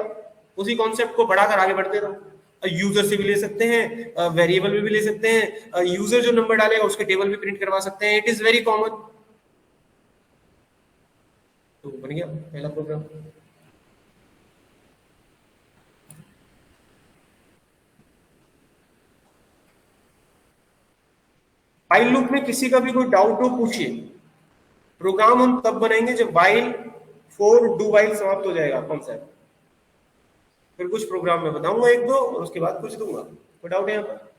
उसी कॉन्सेप्ट को बढ़ाकर आगे बढ़ते रहो। यूजर से भी ले सकते हैं, वेरिएबल में भी ले सकते हैं, यूजर जो नंबर डालेगा उसके टेबल भी प्रिंट करवा सकते हैं। It is very common. तो बन गया पहला प्रोग्राम। व्हाइल लूप में किसी का भी कोई डाउट हो पूछिए। प्रोग्राम हम तब बनाएंगे जब व्हाइल फॉर डू व्हाइल समाप्त हो जाएगा कॉन्सेप्ट। फिर कुछ प्रोग्राम में बताऊंगा 1-2 और उसके बाद कुछ दूंगा। कोई डाउट है यहाँ पर?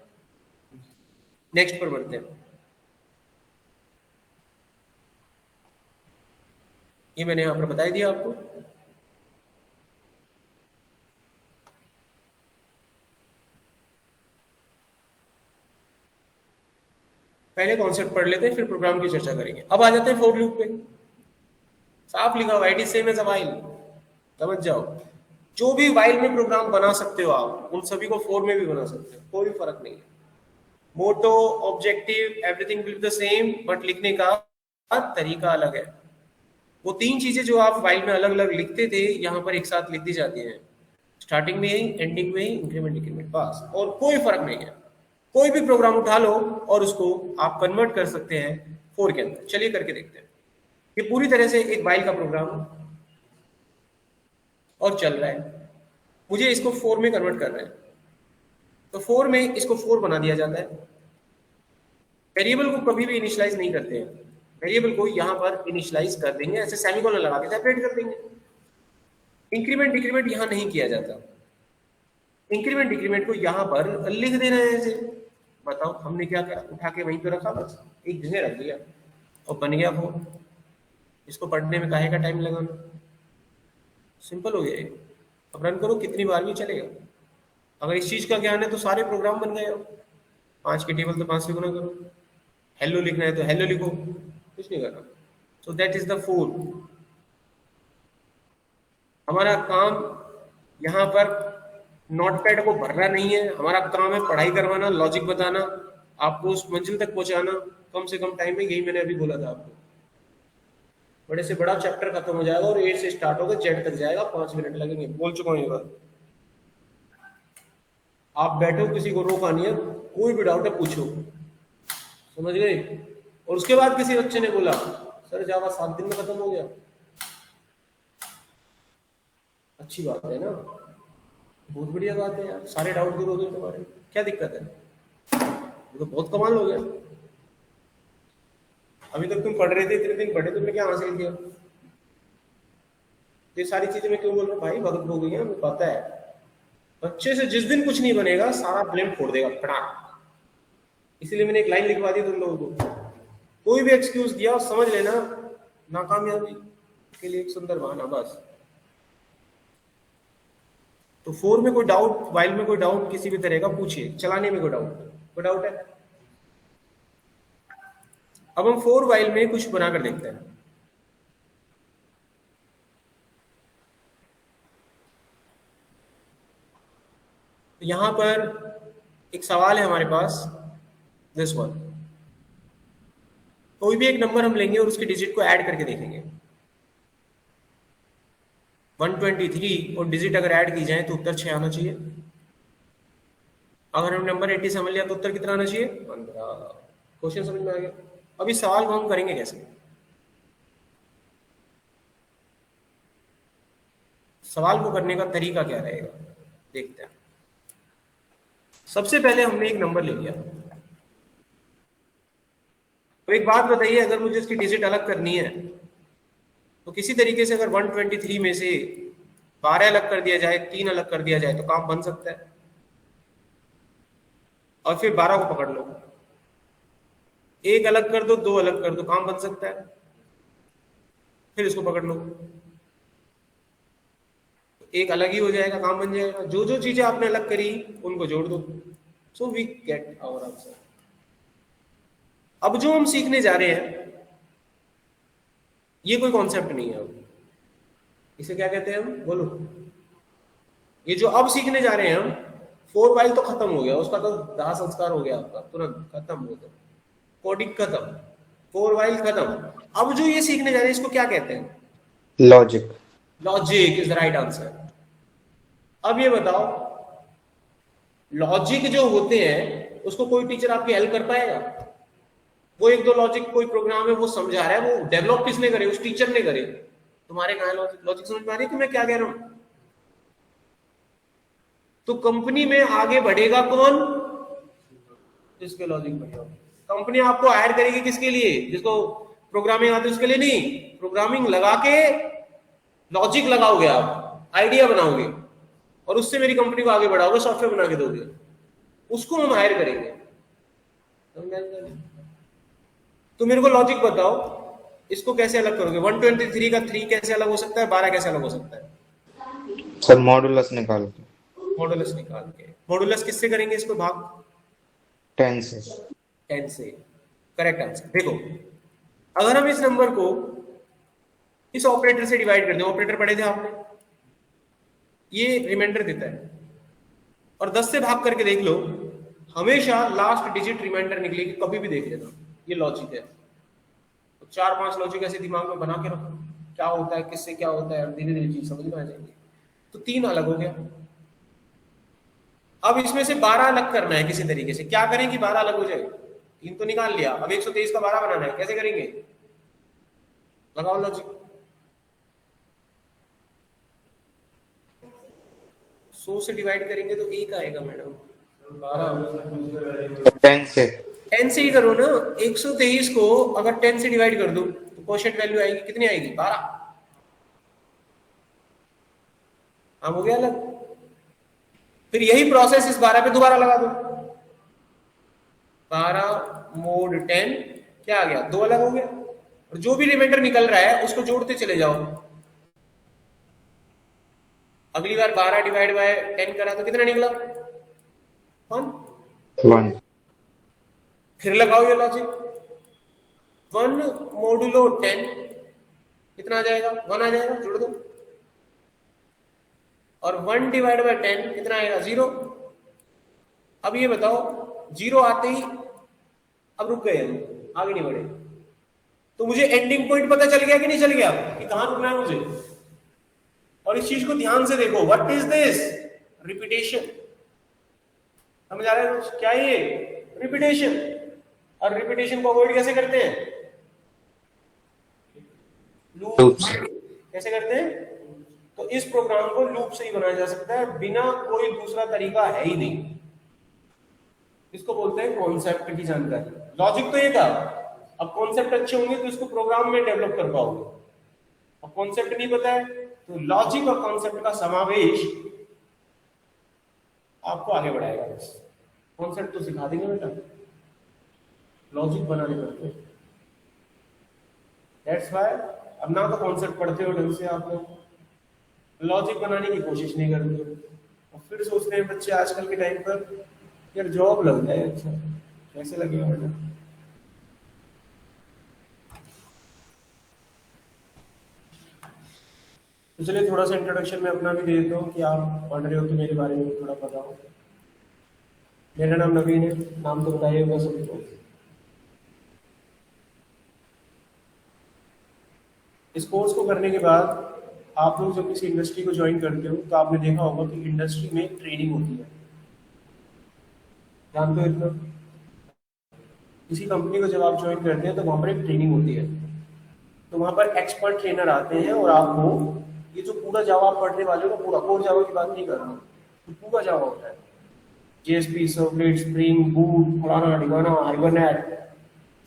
नेक्स्ट पर बढ़ते हैं। ये मैंने यहाँ पर बता दिया आपको। पहले कॉन्सेप्ट पढ़ लेते हैं फिर प्रोग्राम की चर्चा करेंगे। अब आ जाते हैं फॉर लूप पे। साफ लिखा हुआ it is same as a while, समझ जाओ। जो भी व्हाइल में प्रोग्राम बना सकते हो आप, उन सभी को फॉर में भी बना सकते हो, कोई फर्क नहीं है। Motto, objective, everything will be the same, but लिखने का तरीका अलग है। वो 3 चीजें जो आप फाइल में अलग अलग लिखते थे यहाँ पर एक साथ लिख दी जाती हैं, स्टार्टिंग में ही, एंडिंग में ही, इंक्रीमेंट डिक्रीमेंट, बस। और कोई फर्क नहीं है, कोई भी प्रोग्राम उठा लो और उसको आप कन्वर्ट कर सकते हैं 4 के अंदर। चलिए करके देखते हैं। ये पूरी तरह से एक वाइल का प्रोग्राम और चल रहा है, मुझे इसको 4 में कन्वर्ट कर रहे हैं, तो 4 में इसको 4 बना दिया जाता है। वेरिएबल को कभी भी इनिशियलाइज नहीं करते हैं, वेरिएबल को यहाँ पर इनिशियलाइज कर देंगे, ऐसे सेमीकोलन लगा के सेपरेट कर देंगे। इंक्रीमेंट डिक्रीमेंट यहाँ नहीं किया जाता, इंक्रीमेंट डिक्रीमेंट को यहाँ पर लिख देना है ऐसे। बताओ हमने क्या करा, उठा के वहीं पे रखा, बस एक जगह रख दिया और बन गया 4। इसको पढ़ने में काहे का टाइम लगाना, सिंपल हो गया। अब रन करो, कितनी बार भी चलेगा। अगर इस चीज का ज्ञान है तो सारे प्रोग्राम बन गए। 5 की टेबल तो 5 से गुना करो, हेलो लिखना है तो हेलो लिखो, कुछ नहीं करना। So that is the 4। हमारा काम यहाँ पर नोटपैड को भरना नहीं है, हमारा काम है पढ़ाई करवाना, लॉजिक बताना, आपको उस मंजिल तक पहुंचाना कम से कम टाइम में। यही मैंने अभी बोला था आपको, बड़े से बड़ा चैप्टर खत्म हो जाएगा और 8 से स्टार्ट होगा, जेड तक जाएगा, 5 मिनट लगेंगे। बोल चुका हूँ ये बात। आप बैठो, किसी को रोका नहीं है, कोई भी डाउट है पूछो, समझ गए। और उसके बाद किसी बच्चे ने बोला सर जावा 7 दिन में खत्म हो गया, अच्छी बात है ना, बहुत बढ़िया बात है यार, सारे डाउट दूर हो गए तुम्हारे, क्या दिक्कत है, ये तो बहुत कमाल हो गया। अभी तक तुम पढ़ रहे थे, इतने दिन पढ़े, तुमने क्या हासिल किया? ये सारी चीजें मैं क्यों बोल रहा हूँ भाई, भगत हो गई है, मुझे पता है। बच्चे से जिस दिन कुछ नहीं बनेगा सारा ब्लेम फोड़ देगा फटाक। इसीलिए मैंने एक लाइन लिखवा दी तुम लोगों को, कोई भी एक्सक्यूज दिया और समझ लेना नाकामयाबी के लिए एक सुंदर बहाना, बस। तो 4 में कोई डाउट, वाइल में कोई डाउट किसी भी तरह का पूछिए, चलाने में कोई डाउट है? अब हम 4 वाइल में कुछ बनाकर देखते हैं। तो यहां पर एक सवाल है हमारे पास, दिस वन। कोई भी एक नंबर हम लेंगे और उसके डिजिट को ऐड करके देखेंगे। 123 और डिजिट अगर ऐड की जाए तो उत्तर 6 आना चाहिए। अगर हम नंबर 80 समझ लिया तो उत्तर कितना आना चाहिए? 15। क्वेश्चन समझ में आ गया? अब इस सवाल को हम करेंगे कैसे? सवाल को करने का तरीका क्या रहेगा, देखते हैं। सबसे पहले हमने एक नंबर ले लिया, तो एक बात बताइए, अगर मुझे इसकी डिजिट अलग करनी है तो किसी तरीके से अगर 123 में से 12 अलग कर दिया जाए, 3 अलग कर दिया जाए तो काम बन सकता है। और फिर 12 को पकड़ लो, 1 अलग कर दो, 2 अलग कर दो, काम बन सकता है। फिर इसको पकड़ लो, 1 अलग ही हो जाएगा, काम बन जाएगा। जो जो चीजें आपने अलग करी उनको जोड़ दो, so we get our answer. अब जो हम सीखने जा रहे हैं ये कोई कॉन्सेप्ट नहीं है, अब इसे क्या कहते हैं हम, बोलो। ये जो अब सीखने जा रहे हैं हम, 4 वाइल तो खत्म हो गया, उसका तो दाह संस्कार हो गया आपका, तुरंत खत्म हो गया, कोडिंग खत्म, 4 वाइल खत्म। अब जो ये सीखने जा रहे हैं इसको क्या कहते हैं? Logic. Logic is the right answer. अब ये बताओ, लॉजिक जो होते हैं उसको कोई टीचर आपकी हेल्प कर पाएगा? वो 1-2 लॉजिक कोई प्रोग्राम है वो समझा रहा है, वो डेवलप किसने करे? उस टीचर ने करे। तुम्हारे कहां लॉजिक समझ में आ रही है कि मैं क्या कह रहा हूं? तो कंपनी में आगे बढ़ेगा कौन? जिसके लॉजिक बढ़ेगा। कंपनी आपको हायर करेगी किसके लिए? जिसको प्रोग्रामिंग आती है उसके लिए नहीं, प्रोग्रामिंग लगा के लॉजिक लगाओगे आप, आइडिया बनाओगे और उससे मेरी कंपनी को आगे बढ़ाओगे, सॉफ्टवेयर बना के दोगे, उसको हम हायर करेंगे। तो मेरे को लॉजिक बताओ, इसको कैसे अलग करोगे? 123 का 3 कैसे अलग हो सकता है? 12 कैसे अलग हो सकता है? सर मॉडुलस निकाल के। मॉडुलस निकाल के। मॉडुलस किससे करेंगे इसको भाग? 10 से। 10 से, करेक्ट आंसर। देखो, अगर हम इस नंबर को इस ऑपरेटर से डिवाइड कर दें, ऑपरेटर पढ़े थे आपने, ये रिमाइंडर देता है, और 10 से भाग करके देख लो, हमेशा लास्ट डिजिट रिमाइंडर निकलेगी, कभी भी देख लेना। ये लॉजिक है। तो 4-5 लॉजिक ऐसे दिमाग में बना के रखो, क्या होता है, किससे क्या होता है, धीरे धीरे चीज समझ में आ जाएगी। तो 3 अलग हो गया। अब इसमें से 12 अलग करना है किसी तरीके से। क्या करें कि 12 अलग हो जाए? 3 तो निकाल लिया, अब 123 का 12 बनाना है, कैसे करेंगे? लगाओ लॉजिक। 100 से डिवाइड करेंगे तो 1 आएगा मैडम। 12 10 से 10 से ही करो ना। 123 को अगर 10 से डिवाइड कर दो तो क्वोशिएंट वैल्यू आएगी, कितनी आएगी? 12। हाँ, हो गया अलग। फिर यही प्रोसेस इस 12 पे दोबारा लगा दो। 12 mod 10 क्या आ गया? 2 अलग हो गया। और जो भी रिमाइंडर निकल रहा है उसको जोड़ते चले जाओ। अगली बार 12 डिवाइड बाय 10 करा तो कितना निकला? 1। फिर लगाओ ये लॉजिक। 1 मोडुलो 10 कितना आ जाएगा? 1 आ जाएगा, जोड़ दो। और 1 डिवाइड बाय 10 कितना आएगा? 0। अब ये बताओ, 0 आते ही अब रुक गए, आगे नहीं बढ़े। तो मुझे एंडिंग पॉइंट पता चल गया कि नहीं चल गया कि कहां रुकना है मुझे? और इस चीज को ध्यान से देखो, व्हाट इज दिस? रिपीटेशन। समझ आ रहा है क्या ये? रिपीटेशन। और रिपीटेशन को अवॉइड कैसे करते हैं? लूप। कैसे करते हैं? तो इस प्रोग्राम को लूप से ही बनाया जा सकता है, बिना कोई दूसरा तरीका है ही नहीं। इसको बोलते हैं कॉन्सेप्ट की जानकारी। लॉजिक तो ये था, अब कॉन्सेप्ट अच्छे होंगे तो इसको प्रोग्राम में डेवलप कर पाओगे। अब कॉन्सेप्ट नहीं पता है तो लॉजिक और कॉन्सेप्ट का समावेश आपको आगे बढ़ाएगा। बस कॉन्सेप्ट तो सिखा देंगे बेटा, लॉजिक बनाने पड़ते हैं। दैट्स व्हाई अब ना तो कॉन्सेप्ट पढ़ते हो ढंग से, आप लोग लॉजिक बनाने की कोशिश नहीं करते और फिर सोचते हैं बच्चे आजकल के टाइम पर यार जॉब लग जाए। अच्छा, कैसे लगेगा बेटा? तो चलिए थोड़ा सा इंट्रोडक्शन में अपना भी दे देता हूँ कि आप पढ़ रहे हो तो मेरे बारे में थोड़ा पता हो। मेरा नाम नवीन है, नाम तो बताइए होगा सबको। इस कोर्स को करने के बाद आप लोग जब किसी इंडस्ट्री को ज्वाइन करते हो तो आपने देखा होगा कि इंडस्ट्री में ट्रेनिंग होती है। जानते हो इतना? किसी कंपनी को जब आप ज्वाइन करते हैं तो वहां पर एक ट्रेनिंग होती है। तो वहां पर एक्सपर्ट ट्रेनर आते हैं और आपको ये जो पूरा जावा आप पढ़ने वाले हो ना, पूरा कोर जावा की बात नहीं कर रहा हूँ, तो पूरा जावा होता है। जेएसपी, सर्वलेट, स्प्रिंग बूट, फलाना ढिकाना, हाइबरनेट,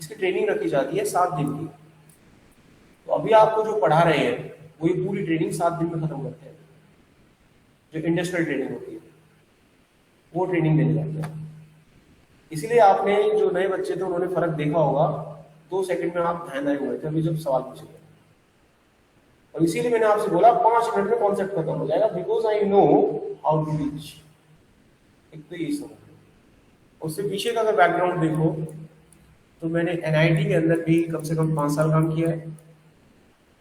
इसकी ट्रेनिंग रखी जाती है 7 दिन की। तो अभी आपको जो पढ़ा रहे हैं वो ये पूरी ट्रेनिंग 7 दिन में खत्म करते हैं। जो इंडस्ट्रियल ट्रेनिंग होती है वो ट्रेनिंग देने जाते हैं। इसलिए आपने जो नए बच्चे थे उन्होंने फर्क देखा होगा, 2 सेकंड में आप ध्यान आए हुए थे अभी जब सवाल पूछे। और इसीलिए मैंने आपसे बोला 5 मिनट में कॉन्सेप्ट खत्म हो जाएगा, because I know how to reach. एक तो ये समझ। उससे पीछे का अगर बैकग्राउंड देखो तो मैंने एनआईटी के अंदर भी कम से कम 5 साल काम किया है।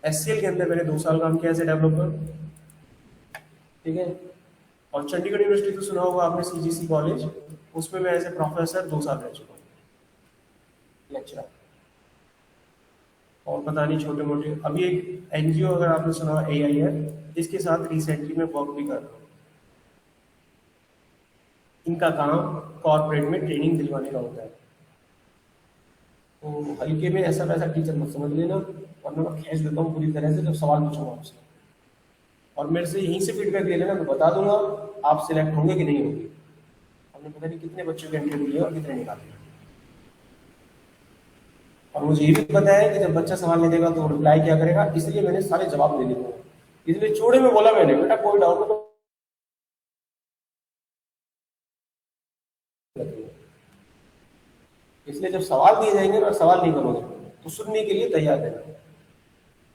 एचसीएल के अंदर मैंने 2 साल काम किया एज ए डेवलपर, ठीक है। और चंडीगढ़ यूनिवर्सिटी तो सुना होगा आपने, सीजीसी कॉलेज, उसमें मैं एज ए प्रोफेसर 2 साल रह चुका हूँ, लेक्चरर। और पता नहीं छोटे मोटे, अभी एक एनजीओ अगर आपने सुना AIF, इसके साथ रिसेंटली मैं वर्क भी कर रहा हूँ। इनका काम कॉर्पोरेट में ट्रेनिंग दिलवाने का होता है। तो हल्के में ऐसा वैसा टीचर मत समझ लेना, वरना मैं खींच देता हूँ पूरी तरह से जब सवाल पूछूंगा आपसे। और मेरे से यहीं से फीडबैक ले लेना, मैं बता दूंगा आप सिलेक्ट होंगे कि नहीं होंगे। हमने पता नहीं कितने बच्चों के इंटरव्यू लिए और कितने निकाले। और मुझे ये भी पता है कि जब बच्चा सवाल नहीं देगा तो रिप्लाई क्या करेगा, इसलिए मैंने सारे जवाब दे दिए। इसलिए चौड़े में बोला मैंने, बेटा कोई डाउट तो इसलिए जब सवाल दिए जाएंगे और सवाल नहीं करोगे तो सुनने के लिए तैयार रहना।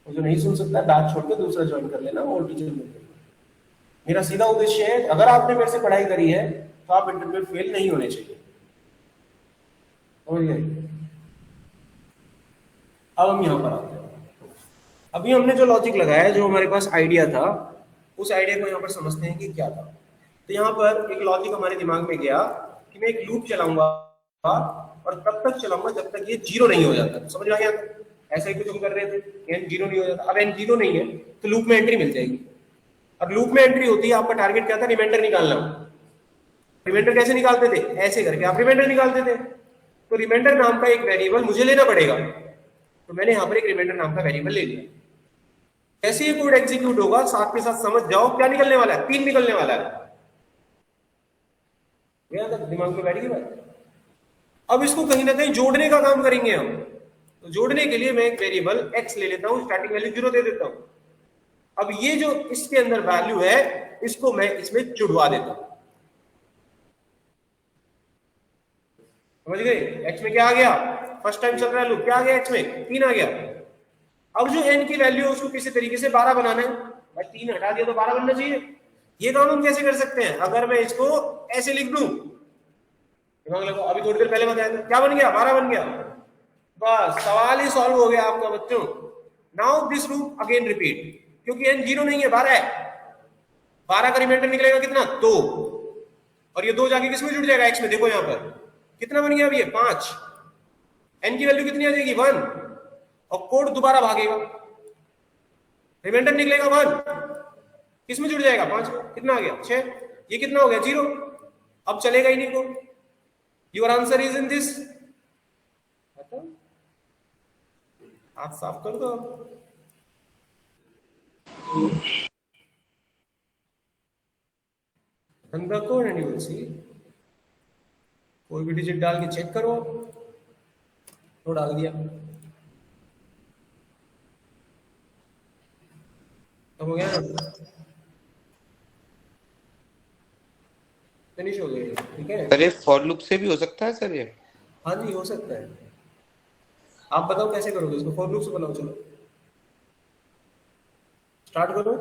और जो नहीं सुन सकता डांट छोड़ के दूसरा ज्वाइन कर लेना और टीचर मिल जाएगा। मेरा सीधा उद्देश्य है, अगर आपने मेरे से पढ़ाई करी है तो आप इंटरव्यू में फेल नहीं होने चाहिए। समझ गए? अब हम यहाँ पर आते हैं। अभी हमने जो लॉजिक लगाया, जो हमारे पास आइडिया था, उस आइडिया को यहाँ पर समझते हैं कि क्या था। तो यहाँ पर एक लॉजिक हमारे दिमाग में गया कि मैं एक लूप चलाऊंगा और तब तक चलाऊंगा जब तक ये 0 नहीं हो जाता। समझ में आ गया? ऐसा ही कुछ हम कर रहे थे, n जीरो नहीं हो जाता। अब n जीरो नहीं है तो लूप में एंट्री मिल जाएगी। अब लूप में एंट्री होती है, आपका टारगेट क्या था, रिमाइंडर निकालना। रिमाइंडर कैसे निकालते थे, ऐसे करके आप रिमाइंडर निकालते थे। तो रिमाइंडर नाम का एक वेरिएबल मुझे लेना पड़ेगा, तो मैंने यहाँ पर एक रिमाइंडर नाम का वेरिएबल ले लिया। जैसे ये कोड एग्जीक्यूट होगा, साथ के साथ समझ जाओ क्या निकलने वाला है, 3 निकलने वाला है। दिमाग में बैठ गई बात। अब इसको कहीं ना कहीं जोड़ने का काम करेंगे हम। तो जोड़ने के लिए मैं एक वेरिएबल x ले लेता हूं, स्टार्टिंग वैल्यू 0 दे देता हूं। अब ये जो इसके अंदर वैल्यू है, इसको मैं इसमें जुड़वा देता हूं। समझ गए? x में क्या आ गया, फर्स्ट टाइम चल रहा है लूप, क्या आ गया x में, 3 आ गया। अब जो n की वैल्यू है उसको किसी तरीके से 12 बनाना है। भाई 3 हटा दिया तो 12 बनना चाहिए। ये काम हम कैसे कर सकते हैं, अगर मैं इसको ऐसे लिख दूं, अभी थोड़ी देर पहले बताया था, क्या बन गया, 12 बन गया। बस सवाल ही सॉल्व हो गया आपका बच्चों। Now this loop again repeat, क्योंकि n जीरो नहीं है, 12 है। 12 का रिमाइंडर निकलेगा कितना, 2, और ये 2 जाके किसमें जुड़ जाएगा, x में। देखो यहाँ पर कितना बन गया, अब ये 5, n की वैल्यू कितनी आ जाएगी, 1, और कोड दोबारा भागेगा, रिमाइंडर निकलेगा 1, किसमें जुड़ जाएगा, 5 में। कितना आ गया, 6, ये कितना हो गया, 0। अब चलेगा ही नहीं code. Your answer is in this. हाथ साफ कर दो। अंदर कौन है, नहीं सी कोई भी डिजिट डाल के चेक करो। तो डाल दिया, अब हो गया ना, फिनिश हो गया। ठीक है सर ये फॉर लूप से भी हो सकता है सर ये? हाँ जी, हो सकता है। आप बताओ कैसे करोगे इसको, फॉर लूप से बनाओ। चलो स्टार्ट करो।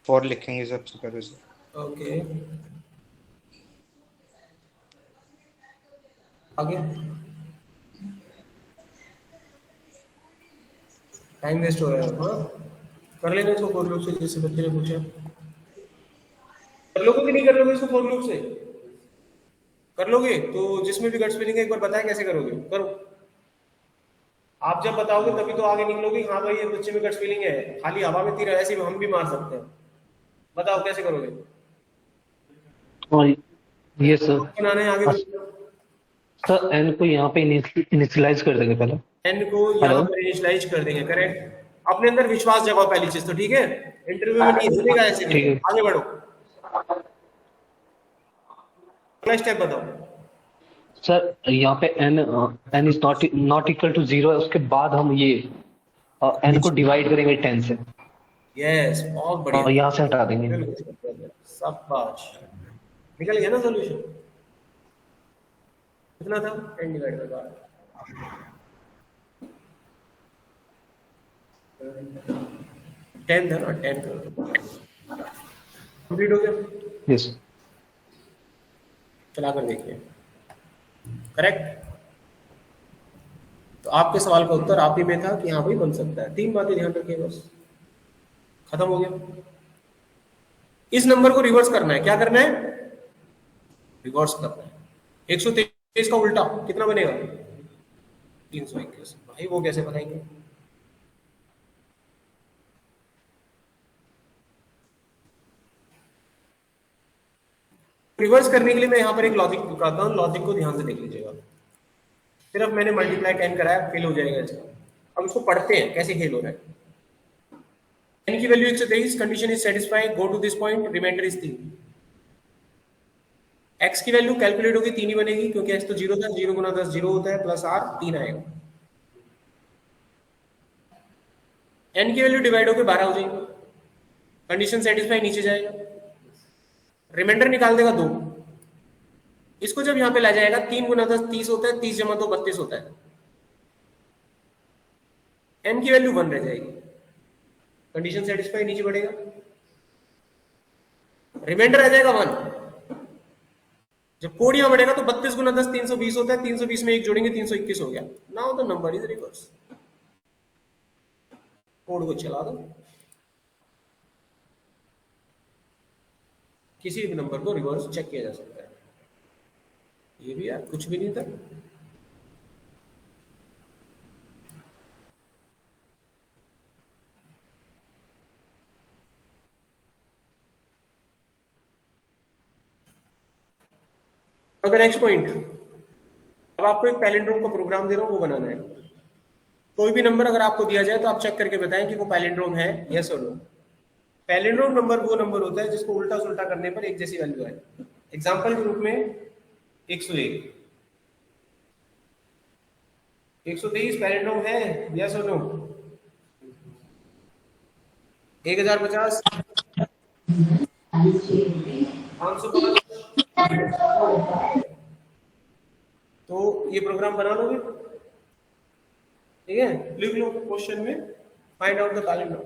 फॉर लिखेंगे सबसे पहले सर। ओके, आगे टाइम वेस्ट हो रहा है। हाँ कर लेना इसको फॉर लूप से, जैसे बच्चे ने पूछा। कर लोगे कि नहीं कर लोगे इसको फॉर लूप से? कर लोगे तो जिसमें भी गट्स फीलिंग है एक बार बताएं कैसे करोगे। करो, आप जब बताओगे तभी तो आगे निकलोगे। हाँ भाई ये बच्चे में गट्स फीलिंग है, खाली हवा में तीर ऐसे हम भी मार सकते हैं। बताओ कैसे करोगे। और ये सर, बनाना है आगे सर n को यहाँ पे इनिशियलाइज कर देंगे पहले। n को यहाँ पर इनिशियलाइज कर देंगे, करेक्ट। अपने अंदर विश्वास जगाओ पहली चीज तो, ठीक है। इंटरव्यू में नहीं देगा ऐसे नहीं। आगे बढ़ो, अगला स्टेप बताओ। सर यहाँ पे n is not equal to 0 है, उसके बाद हम ये n को डिवाइड करेंगे 10 से। यस, बहुत बढ़िया, और यहाँ से हटा देंगे। शाबाश, निकल गया ना सॉल्यूशन। कितना था, 10 डिवाइड बाय 12, 10 था ना, 10 कंप्लीट हो गया। यस, चला कर देखिए, करेक्ट। तो आपके सवाल का उत्तर आप ही में था कि हाँ भाई बन सकता है। 3 बातें ध्यान रखिए, बस खत्म हो गया। इस नंबर को रिवर्स करना है। क्या करना है, रिवर्स करना है। 123 का उल्टा कितना बनेगा, 321। भाई वो कैसे बताएंगे, रिवर्स करने के लिए मैं यहाँ पर एक लॉजिक बताता हूँ, लॉजिक को ध्यान से देख लीजिएगा। सिर्फ मैंने मल्टीप्लाई 10 कराया, फेल हो जाएगा इसका। अब इसको पढ़ते हैं कैसे फेल हो रहा है। n की value 123, condition is satisfied, go to this point, reminder is 3। x की वैल्यू कैलकुलेट होगी 3 ही बनेगी, क्योंकि x तो 0 था, 0 गुना 10 0 होता है, प्लस r 3 आएगा। n की वैल्यू डिवाइड होकर 12 हो जाएगी, कंडीशन सेटिस्फाई, नीचे जाएगा, रिमाइंडर निकाल देगा 2। इसको जब यहां पे ला जाएगा, 3 गुना 10 30 होता है, 30 जमा 2 32 होता है। n की वैल्यू 1 रह जाएगी, कंडीशन सेटिस्फाई, नीचे बढ़ेगा, रिमाइंडर आ जाएगा 1। जब कोड यहां बढ़ेगा तो 32 गुना 10 320 होता है, 320 में 1 जोड़ेंगे 321 हो गया। Now the number is reverse. Code को चला दो, किसी भी नंबर को रिवर्स चेक किया जा सकता है। ये भी यार कुछ भी नहीं था, अगर नेक्स्ट पॉइंट, अब आपको एक पैलिंड्रोम का प्रोग्राम दे रहा हूँ, वो बनाना है। कोई भी नंबर अगर आपको दिया जाए तो आप चेक करके बताएं कि वो पैलिंड्रोम है, यस और नो। पैलिंड्रोम नंबर वो नंबर होता है जिसको उल्टा सुल्टा करने पर एक जैसी वैल्यू है। एग्जाम्पल के रूप में 101, 123 पैलिंड्रोम है, यस और नो। 1050, 505, तो ये प्रोग्राम बना लोगे, ठीक है। लिख लो क्वेश्चन में, फाइंड आउट द पैलिंड्रोम।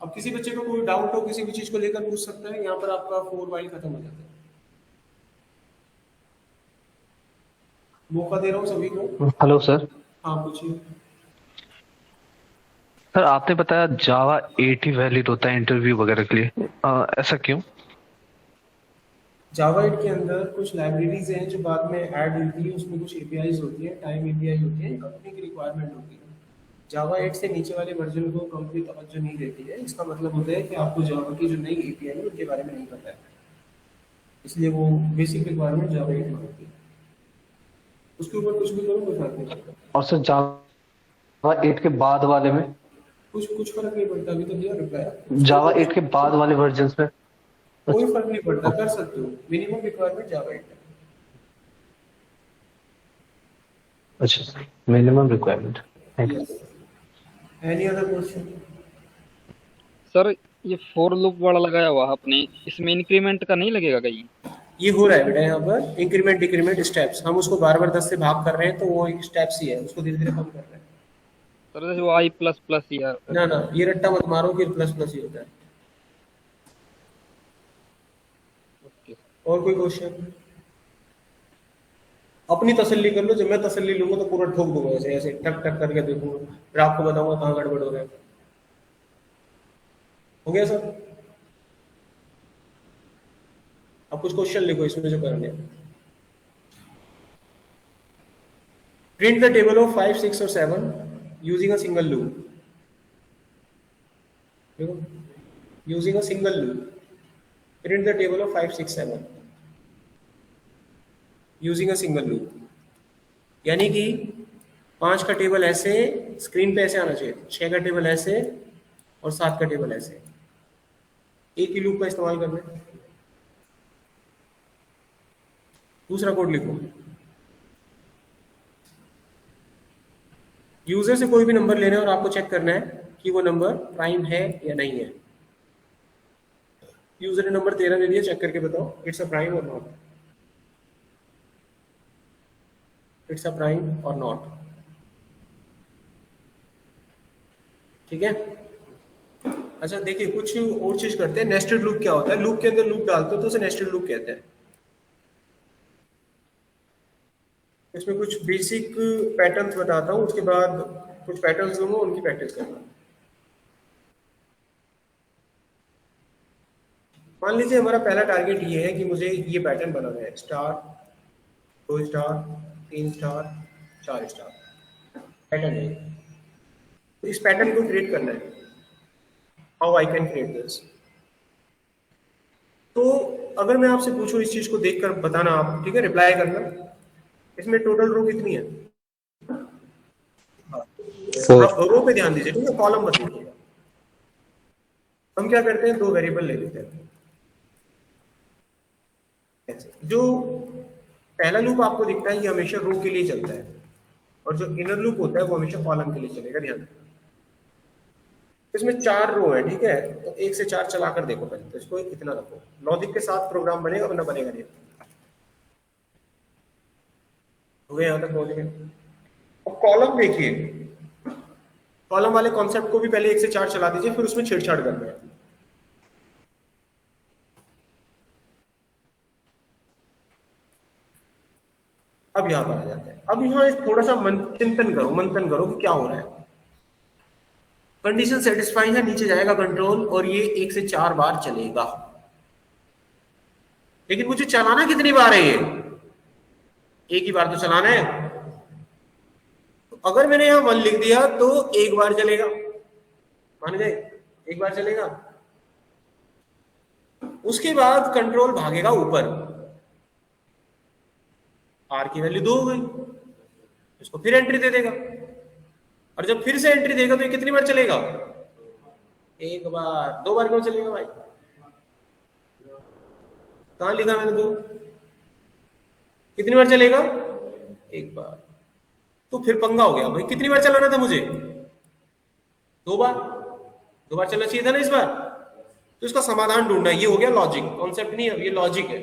अब किसी बच्चे को कोई डाउट हो किसी भी चीज को लेकर पूछ सकता है, यहाँ पर आपका 4 वाइल खत्म हो जाता है। मौका दे रहा हूँ सभी को। Hello sir. हाँ पूछिए। सर आपने बताया जावा 8 ही वैलिड होता है इंटरव्यू वगैरह के लिए, ऐसा क्यों? जावा 8 के अंदर कुछ लाइब्रेरीज हैं जो बाद में ऐड होती है, उसमें कुछ एपीआईज होती है, टाइम एपीआई होती है, कंपनी की रिक्वायरमेंट होती है। जावा 8 से नीचे वाले वर्जन को कंपनी तवज्जो नहीं देती है। इसका मतलब होता है कि आपको जावा की जो नई एपीआई है उनके बारे में नहीं पता है, इसलिए वो बेसिक रिक्वायरमेंट जावा 8 में होती है। उसके ऊपर कुछ भी करो कोई फर्क नहीं पड़ता। और सर जावा 8 के बाद वाले में कुछ फर्क नहीं पड़ता। अभी तो दिया रिप्लाई। जावा 8 के बाद वाले वर्जन्स में कोई फर्क नहीं पड़ता, कर सकते हो। मिनिमम रिक्वायरमेंट जावा 8 है। अच्छा, minimum requirement. Any other question? Sir ये फॉर लूप वाला लगाया हुआ है आपने, इसमें इंक्रीमेंट का नहीं लगेगा कहीं? ये हो रहा है बेटा, यहाँ पर इंक्रीमेंट डिक्रीमेंट स्टेप्स, हम उसको बार बार 10 से भाग कर रहे हैं तो वो एक स्टेप्स ही है, उसको धीरे धीरे कम कर रहे हैं। सर जैसे वो आई प्लस प्लस या ना ये रट्टा मत मारो कि प्लस प्लस ही होता है। और कोई क्वेश्चन? अपनी तसल्ली कर लो, जब मैं तसल्ली लूंगा तो पूरा ठोक दूंगा, ऐसे ऐसे टक टक करके देखूंगा, फिर आपको बताऊंगा कहाँ गड़बड़ हो रहा है। हो गया सर? अब कुछ क्वेश्चन लिखो इसमें जो करने हैं। प्रिंट द टेबल ऑफ 5, 6 और 7 यूजिंग अ सिंगल लूप। देखो, using a single loop print the table of 5, 6, 7 using a single loop. यानी कि 5 का टेबल ऐसे स्क्रीन पे ऐसे आना चाहिए, 6 का टेबल ऐसे और 7 का टेबल ऐसे। एक ही लूप का इस्तेमाल करना है। दूसरा कोड लिखो, यूजर से कोई भी नंबर लेना है और आपको चेक करना है कि वो नंबर प्राइम है या नहीं है। यूजर ने नंबर 13 दे दिया, चेक करके बताओ इट्स अ प्राइम और नॉट, इट्स अ प्राइम और नॉट। ठीक है। अच्छा देखिए, कुछ और चीज करते हैं। नेस्टेड लूप क्या होता है? लूप के अंदर लूप डालते हो तो उसे नेस्टेड लूप कहते हैं। इसमें कुछ बेसिक पैटर्न्स बताता हूं, उसके बाद कुछ पैटर्न्स दूंगा, उनकी प्रैक्टिस करना। मान लीजिए हमारा पहला टारगेट ये है कि मुझे ये पैटर्न बनाना है, star, 2 star, 3 star, 4 star pattern है। तो इस पैटर्न को क्रिएट करना है। How I can create this? तो अगर मैं आपसे पूछूं इस चीज को देखकर बताना आप, ठीक है, रिप्लाई करना। इसमें टोटल रो कितनी है? आप रो पे ध्यान दीजिए, ठीक है, कॉलम मत लिखिएगा। हम क्या करते हैं, 2 वेरिएबल ले लेते हैं। जो पहला लूप आपको दिखता है ये हमेशा रो के लिए चलता है, और जो इनर लूप होता है वो हमेशा कॉलम के लिए चलेगा। ध्यान रखना। इसमें 4 रो है, ठीक है, तो 1 से 4 चलाकर देखो पहले, तो इसको इतना रखो। लॉजिक के साथ प्रोग्राम बनेगा वरना बनेगा नहीं। हो गया, यहाँ तक पहुंच गए। अब कॉलम देखिए, कॉलम वाले कॉन्सेप्ट को भी पहले 1 से 4 चला दीजिए, फिर उसमें छेड़छाड़ करना है। अब यहां पर आ जाते हैं। अब यहां थोड़ा सा चिंतन करो कि क्या हो रहा है। कंडीशन सेटिस्फाइंग है, नीचे जाएगा कंट्रोल और ये 1 से 4 बार चलेगा। लेकिन मुझे चलाना कितनी बार है? ये एक ही बार तो चलाना है। तो अगर मैंने यहां 1 लिख दिया तो 1 बार चलेगा, मान गए। एक बार चलेगा, उसके बाद कंट्रोल भागेगा ऊपर, आर की वैल्यू 2 हो गई, इसको फिर एंट्री दे देगा, और जब फिर से एंट्री देगा तो ये कितनी बार चलेगा? एक बार। 2 बार क्यों चलेगा भाई? कहां लिखा मैंने 2? कितनी बार चलेगा? एक बार। तो फिर पंगा हो गया भाई, कितनी बार चलाना था मुझे? 2 बार। 2 बार चलना चाहिए था ना इस बार। तो इसका समाधान ढूंढना, ये हो गया लॉजिक, कॉन्सेप्ट नहीं है, ये लॉजिक है।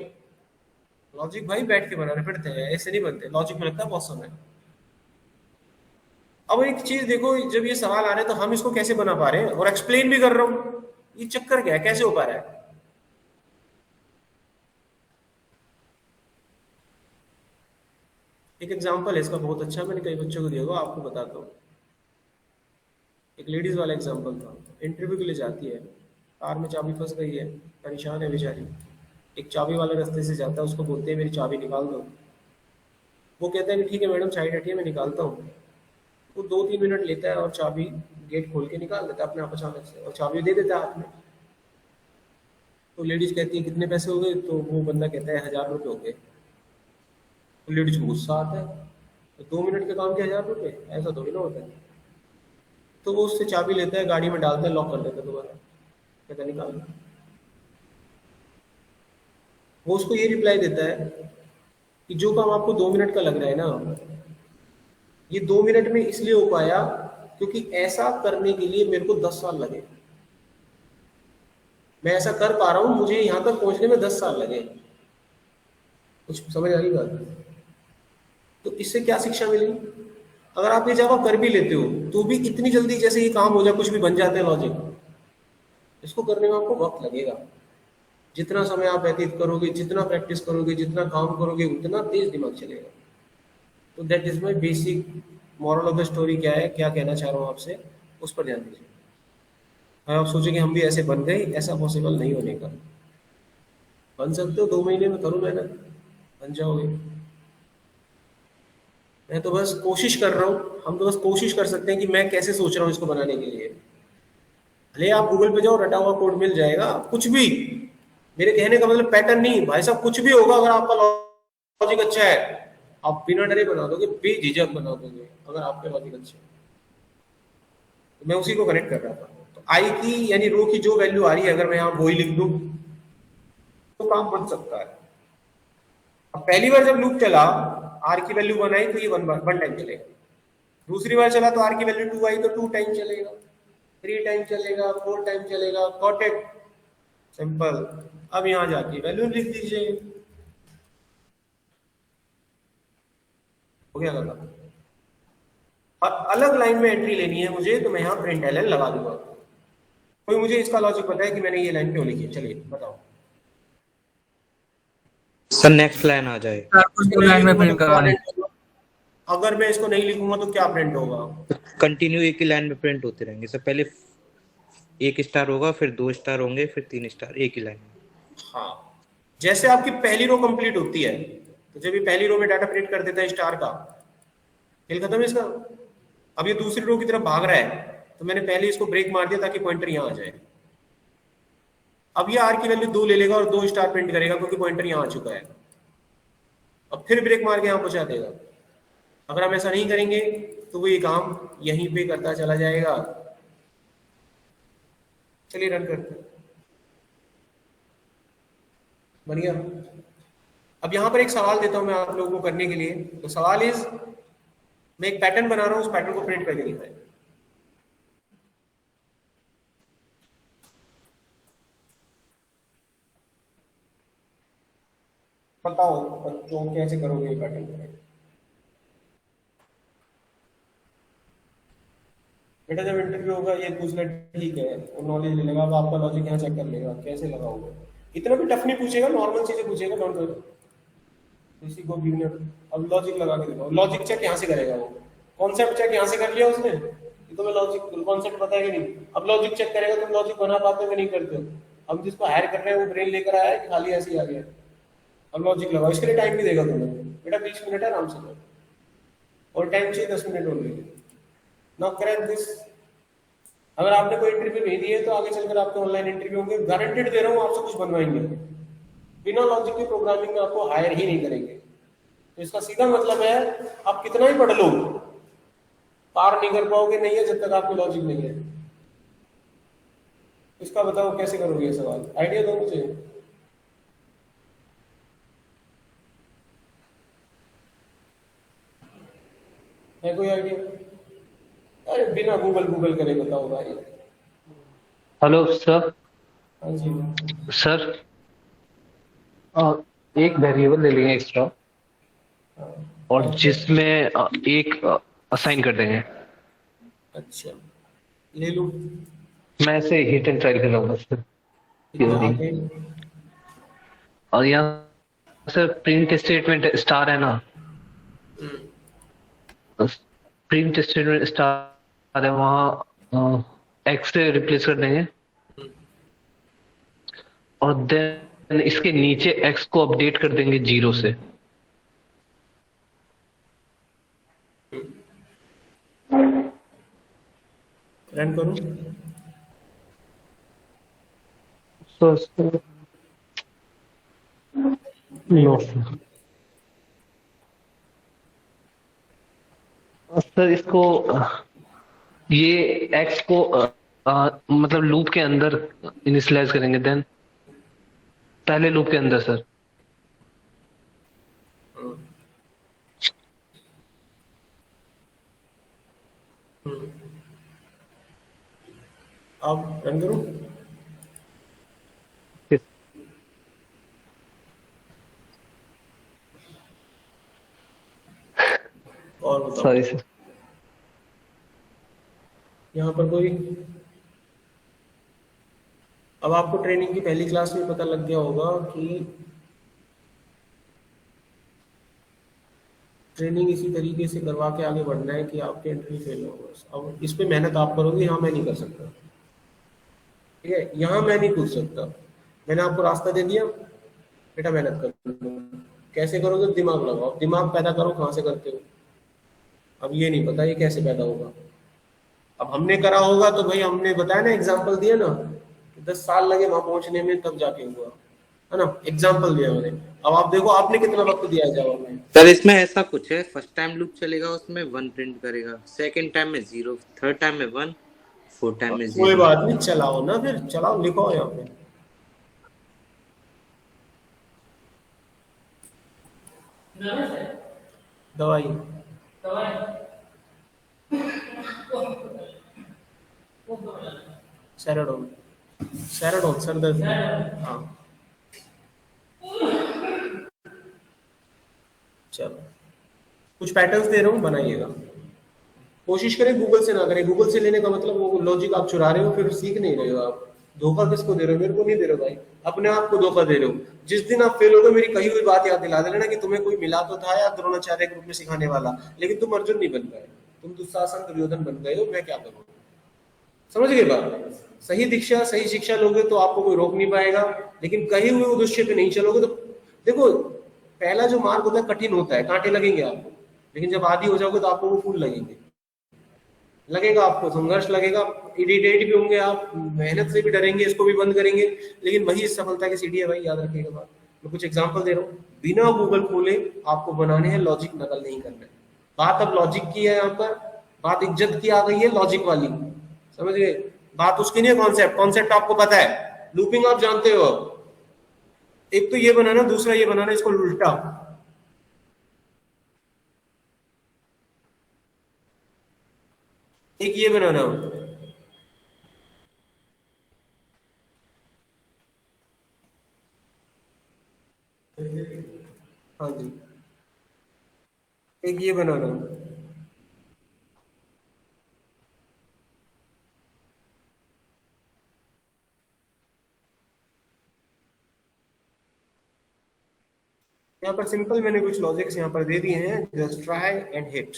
लॉजिक भाई बैठ के बनाने पड़ते हैं, ऐसे नहीं बनते। लॉजिक में लगता है बहुत समय। अब एक चीज देखो, जब ये सवाल आ रहे हैं तो हम इसको कैसे बना पा रहे हैं, और एक्सप्लेन भी कर रहा हूं, ये चक्कर क्या है, कैसे हो पा रहा है? एक एग्जांपल है इसका बहुत अच्छा, मैंने कई बच्चों को दिया होगा, आपको बताता हूँ। एक लेडीज वाला एग्जांपल था। इंटरव्यू के लिए जाती है, कार में चाबी फंस गई है, परेशान है बेचारी। एक चाबी वाला रास्ते से जाता है, उसको बोलते हैं मेरी चाबी निकाल दो। वो कहता है कि ठीक है मैडम, साइड हटिए, मैं निकालता हूँ। वो 2-3 मिनट लेता है और चाबी गेट खोल के निकाल देता है अपने आप अचानक से, और चाबी दे देता है हाथ में। तो लेडीज कहती है कितने पैसे हो गए? तो वो बंदा कहता है 1000 रुपये हो गए। तो लेडीज को गुस्सा आता है, तो 2 मिनट के काम के 1000 रुपये, ऐसा थोड़ी ना होता है। तो वो उससे चाबी लेता है, गाड़ी में डालता है, लॉक कर देता है दोबारा, कहता है निकाल। वो उसको ये रिप्लाई देता है कि जो काम आपको 2 मिनट का लग रहा है ना, ये 2 मिनट में इसलिए हो पाया क्योंकि ऐसा करने के लिए मेरे को 10 साल लगे। मैं ऐसा कर पा रहा हूं, मुझे यहां तक पहुंचने में 10 साल लगे। कुछ समझ आ रही बात? तो इससे क्या शिक्षा मिली? अगर आप ये जवाब कर भी लेते हो तो भी इतनी जल्दी जैसे ये काम हो जाए, कुछ भी बन जाते हैं लॉजिक, इसको करने में आपको वक्त लगेगा। जितना समय आप व्यतीत करोगे, जितना प्रैक्टिस करोगे, जितना काम करोगे, उतना तेज दिमाग चलेगा। तो that is my basic moral of the story. क्या है, क्या कहना चाह रहा हूँ आपसे, उस पर ध्यान दीजिए। अगर आप सोचेंगे हम भी ऐसे बन गए, ऐसा पॉसिबल नहीं होने का। बन सकते हो, 2 महीने में करो मेहनत, बन जाओगे। मैं तो बस कोशिश कर रहा हूँ, हम तो बस कोशिश कर सकते हैं कि मैं कैसे सोच रहा हूँ इसको बनाने के लिए। भले आप गूगल पे जाओ, रटा हुआ कोड मिल जाएगा, कुछ भी। मेरे कहने का मतलब पैटर्न नहीं भाई साहब, कुछ भी होगा अगर आपका लॉजिक अच्छा है, आप बिना डरे बना दोगे, बेझिझक बना दोगे अगर आपके लॉजिक अच्छे। तो मैं उसी को कनेक्ट कर रहा था। तो आई की यानी रो की जो वैल्यू आ रही है, अगर मैं यहाँ वही लिख दूं तो काम बन सकता है। अब पहली बार जब लूप चला, आर की वैल्यू 1 आई तो ये 1 टाइम चलेगा। दूसरी बार चला तो आर की वैल्यू 2 आई तो 2 टाइम चलेगा, 3 टाइम चलेगा, 4 टाइम चलेगा। Got it? सिंपल। अब यहां जाके वैल्यू लिख दीजिए, हो गया लगा। और अलग लाइन में एंट्री लेनी है मुझे, तो मैं यहाँ प्रिंट एल लगा दूंगा। कोई मुझे इसका लॉजिक बताए कि मैंने ये लाइन क्यों लिखी है? चलिए बताओ सर। नेक्स्ट लाइन आ जाए, लाइन में प्रिंट करवाने। अगर मैं इसको नहीं लिखूंगा तो क्या प्रिंट होगा? कंटिन्यू एक ही लाइन में प्रिंट होते रहेंगे सर। पहले 1 स्टार होगा, फिर 2 स्टार होंगे, फिर 3 स्टार, एक ही लाइन में। हाँ, जैसे आपकी पहली रो कंप्लीट होती है, तो जब ये पहली रो में डाटा प्रिंट कर देता है स्टार का, खेल खत्म है इसका। अब ये दूसरी रो की तरफ भाग रहा है, तो मैंने पहले इसको ब्रेक मार दिया ताकि पॉइंटर यहाँ आ जाए। अब ये आर की वैल्यू 2 ले लेगा और 2 स्टार प्रिंट करेगा क्योंकि पॉइंटर यहाँ आ चुका है। अब फिर ब्रेक मार के यहाँ पहुंचा देगा। अगर हम ऐसा नहीं करेंगे तो वो ये काम यहीं पे करता चला जाएगा। चलिए रन करते हैं, बढ़िया। अब यहां पर एक सवाल देता हूं मैं आप लोगों को करने के लिए। तो सवाल इज, मैं एक पैटर्न बना रहा हूं, उस पैटर्न को प्रिंट करके दिखाएं। बताओ बच्चों कैसे करोगे ये पैटर्न? बेटा जब इंटरव्यू होगा ये पूछना ठीक है, वो नॉलेज ले लेगा, अब आपका लॉजिक यहाँ चेक कर लेगा कैसे लगाओगे। इतना भी टफ नहीं पूछेगा, नॉर्मल चीजें पूछेगा, डोंट वरी, किसी को बिगिनर। अब लॉजिक लगा के दिखाओ। लॉजिक चेक यहाँ से करेगा वो, कॉन्सेप्ट चेक यहाँ से कर लिया उसने, ये तो मैं लॉजिक कॉन्सेप्ट बताएगा नहीं। अब लॉजिक चेक करेगा, तुम लॉजिक बना पाते हो नहीं करते हो। अब जिसको हायर कर रहे हैं वो ब्रेन लेकर आया है कि खाली ऐसे ही आ गया। अब लॉजिक लगाओ, इसके लिए टाइम भी देगा तुम्हें बेटा, 20 मिनट है, आराम से करो, और टाइम चाहिए 10 minute only. Now crack this. अगर आपने कोई इंटरव्यू नहीं दी है तो आगे चलकर आपके ऑनलाइन इंटरव्यू होंगे, गारंटेड दे रहा हूँ, आपसे कुछ बनवाएंगे, बिना लॉजिक की प्रोग्रामिंग में आपको हायर ही नहीं करेंगे। तो इसका सीधा मतलब है आप कितना ही पढ़ लो पार नहीं कर पाओगे, नहीं है जब तक आपको लॉजिक नहीं है। इसका बताओ कैसे करोगे ये सवाल, आइडिया दो मुझे। है कोई आइडिया? अरे बिना गूगल करे बताओ भाई। Hello sir. हाँ जी सर एक वेरिएबल ले लेंगे एक्स्ट्रा और जिसमें एक असाइन कर देंगे। अच्छा ले लो। मैं ऐसे हिट एंड ट्रायल कर रहा हूँ बस सर। और यहाँ सर प्रिंट स्टेटमेंट स्टार है ना, प्रिंट स्टेटमेंट स्टार है, वहाँ एक्स से रिप्लेस कर देंगे और देन इसके नीचे एक्स को अपडेट कर देंगे 0 से। रन करो। नो सर, इसको ये एक्स को मतलब लूप के अंदर इनिशियलाइज करेंगे, देन पहले लूप के अंदर सर। अब रन करो। और बताओ सॉरी सर। यहाँ पर कोई, अब आपको ट्रेनिंग की पहली क्लास में पता लग गया होगा कि ट्रेनिंग इसी तरीके से करवा के आगे बढ़ना है कि आपके इंटरव्यू फेल होगा। अब इस पे मेहनत आप करोगे, यहाँ मैं नहीं कर सकता, ठीक है, यहाँ मैं नहीं पूछ सकता। मैंने आपको रास्ता दे दिया, बेटा मेहनत करो। कैसे करोगे? दिमाग लगाओ, दिमाग पैदा करो, कहाँ से करते हो। अब ये नहीं पता ये कैसे पैदा होगा। अब हमने करा होगा तो भाई हमने बताया ना, एग्जाम्पल दिया ना, 10 साल लगे वहां पहुंचने में, तब जाके हुआ है ना, एग्जाम्पल दिया मैंने। अब आप देखो आपने कितना वक्त दिया है जवाब में। सर इसमें ऐसा कुछ है, फर्स्ट टाइम लूप चलेगा उसमें 1 प्रिंट करेगा, सेकंड टाइम में 0, थर्ड टाइम में 1, फोर्थ टाइम में 0। कोई बात नहीं, चलाओ ना, फिर चलाओ, लिखो यहाँ पे। दवाई सैराडोन, सैराडोन सर दर्द। हाँ चलो, कुछ पैटर्न्स दे रहा हूँ, बनाइएगा। कोशिश करें गूगल से ना करें। गूगल से लेने का मतलब वो लॉजिक आप चुरा रहे हो, फिर सीख नहीं रहे हो। आप धोखा किसको दे रहे हो? मेरे को नहीं दे रहे हो भाई, अपने आप को धोखा दे रहे हो। जिस दिन आप फेल होगे मेरी कही हुई बात याद दिला देना कि तुम्हें कोई मिला तो था या द्रोणाचार्य ग्रुप में सिखाने वाला, लेकिन तुम अर्जुन नहीं बन गए, तुम दुशासन दुर्योधन बन गए हो। मैं क्या करूँ? समझ गए बात? सही दीक्षा सही शिक्षा लोगे तो आपको कोई रोक नहीं पाएगा, लेकिन कहीं हुए उद्देश्य पे नहीं चलोगे तो देखो, पहला जो मार्ग होता है कठिन होता है, कांटे लगेंगे आपको, लेकिन जब आदी हो जाओगे तो आपको वो फूल लगेंगे। लगेगा आपको संघर्ष लगेगा, इरिटेट भी होंगे आप, मेहनत से भी डरेंगे, इसको भी बंद करेंगे, लेकिन वही सफलता की सीढ़ी है भाई, याद रखिएगा बात। मैं कुछ एग्जांपल दे रहा हूँ, बिना गूगल खोले आपको बनाने हैं, लॉजिक नकल नहीं करना है। बात अब लॉजिक की है, यहाँ पर बात इज्जत की आ गई है, लॉजिक वाली, समझ गए? बात उसकी नहीं है, कॉन्सेप्ट। कॉन्सेप्ट आपको पता है, लूपिंग आप जानते हो। एक तो ये बनाना, दूसरा ये बनाना, इसको उल्टा। एक ये बनाना, हाँ जी, एक ये बनाना। यहाँ पर सिंपल मैंने कुछ लॉजिक्स यहाँ पर दे दिए हैं, जस्ट ट्राई एंड हिट।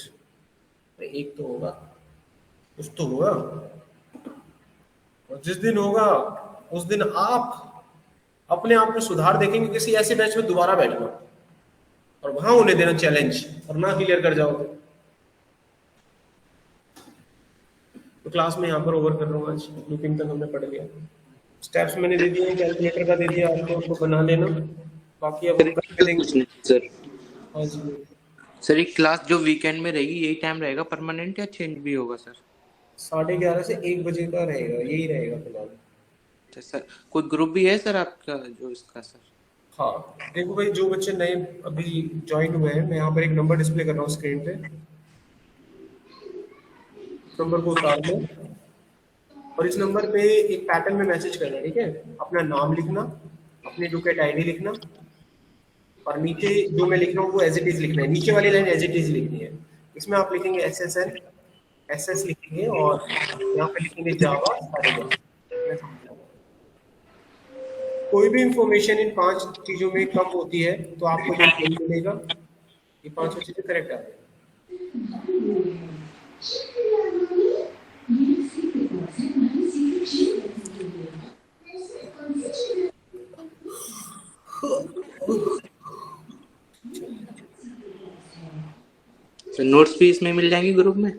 एक तो होगा, कुछ तो होगा, और जिस दिन होगा उस दिन आप अपने आप में सुधार देखेंगे। किसी ऐसे बैच में दोबारा बैठना और वहां उन्हें देना चैलेंज, और ना क्लियर कर जाओ तो क्लास में यहाँ पर ओवर कर रहा हूँ आज, लूपिंग तक हमने पढ़ लिया, स्टेप्स मैंने दे दिए, कैलकुलेटर का दे दिया आपको, उसको बना लेना, बाकी अब हम करके देंगे। सर हाँ जी, सर ये क्लास जो वीकेंड में रहेगी यही टाइम रहेगा परमानेंट या चेंज भी होगा सर? 11:30 से 1 बजे का रहेगा, यही रहेगा फिलहाल। अच्छा सर, कोई ग्रुप भी है सर आपका जो इसका सर? हाँ देखो भाई, जो बच्चे नए अभी ज्वाइन हुए हैं, मैं यहाँ पर एक नंबर डिस्प्ले कर रहा हूँ स्क्रीन पे, नंबर को उतार लो और इस नंबर पे एक पैटर्न में मैसेज करना, ठीक है? अपना नाम लिखना, अपनी डुकेट आईडी लिखना, और नीचे जो मैं लिख रहा हूँ वो एज इट इज लिखना है, नीचे वाली लाइन एज इट इज लिखनी है। इसमें आप लिखेंगे SSN, SS लिखेंगे और यहाँ पे लिखेंगे जावा सारे जगह। कोई भी इंफॉर्मेशन इन 5 चीजों में कम होती है तो आपको जो फेल मिलेगा, ये 5 चीजें करेक्ट आ जाएगी। सर नोट्स भी इसमें मिल जाएंगे ग्रुप में?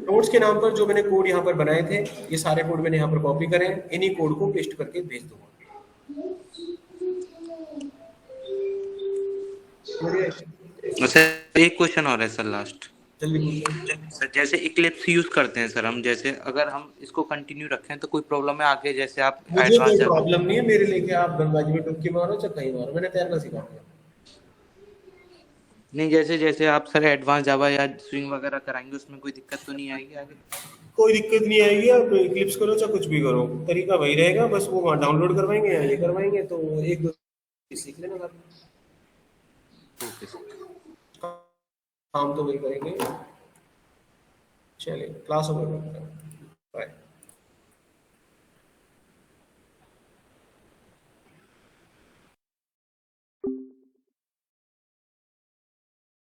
नोट्स के नाम पर जो मैंने कोड यहाँ पर बनाए थे, ये सारे कोड मैंने यहाँ पर कॉपी करे हैं, इन्हीं कोड को पेस्ट करके भेज दूंगा। सर एक क्वेश्चन और है सर लास्ट। जल्दी पूछो। सर जैसे इक्लिप्स यूज करते हैं सर हम, जैसे अगर हम इसको कंटिन्यू रखें तो कोई प्रॉब्लम है आगे? जैसे आप मुझे कोई प्रॉब्लम नहीं है, मेरे लेके आप गंगाजी में डुबकी मारो चाहे कहीं मारो, मैंने तैरना सिखा दिया। नहीं, जैसे जैसे आप सर एडवांस जावा या स्विंग वगैरह कराएंगे उसमें कोई दिक्कत तो नहीं आएगी आगे? कोई दिक्कत नहीं आएगी, आप इक्लिप्स करो चाहे कुछ भी करो, तरीका वही रहेगा, बस वो वहाँ डाउनलोड करवाएंगे या ये करवाएंगे, तो एक दो सीख लेना सर, ओके सर। काम तो वही करेंगे। चलिए क्लास ओवर, बाय।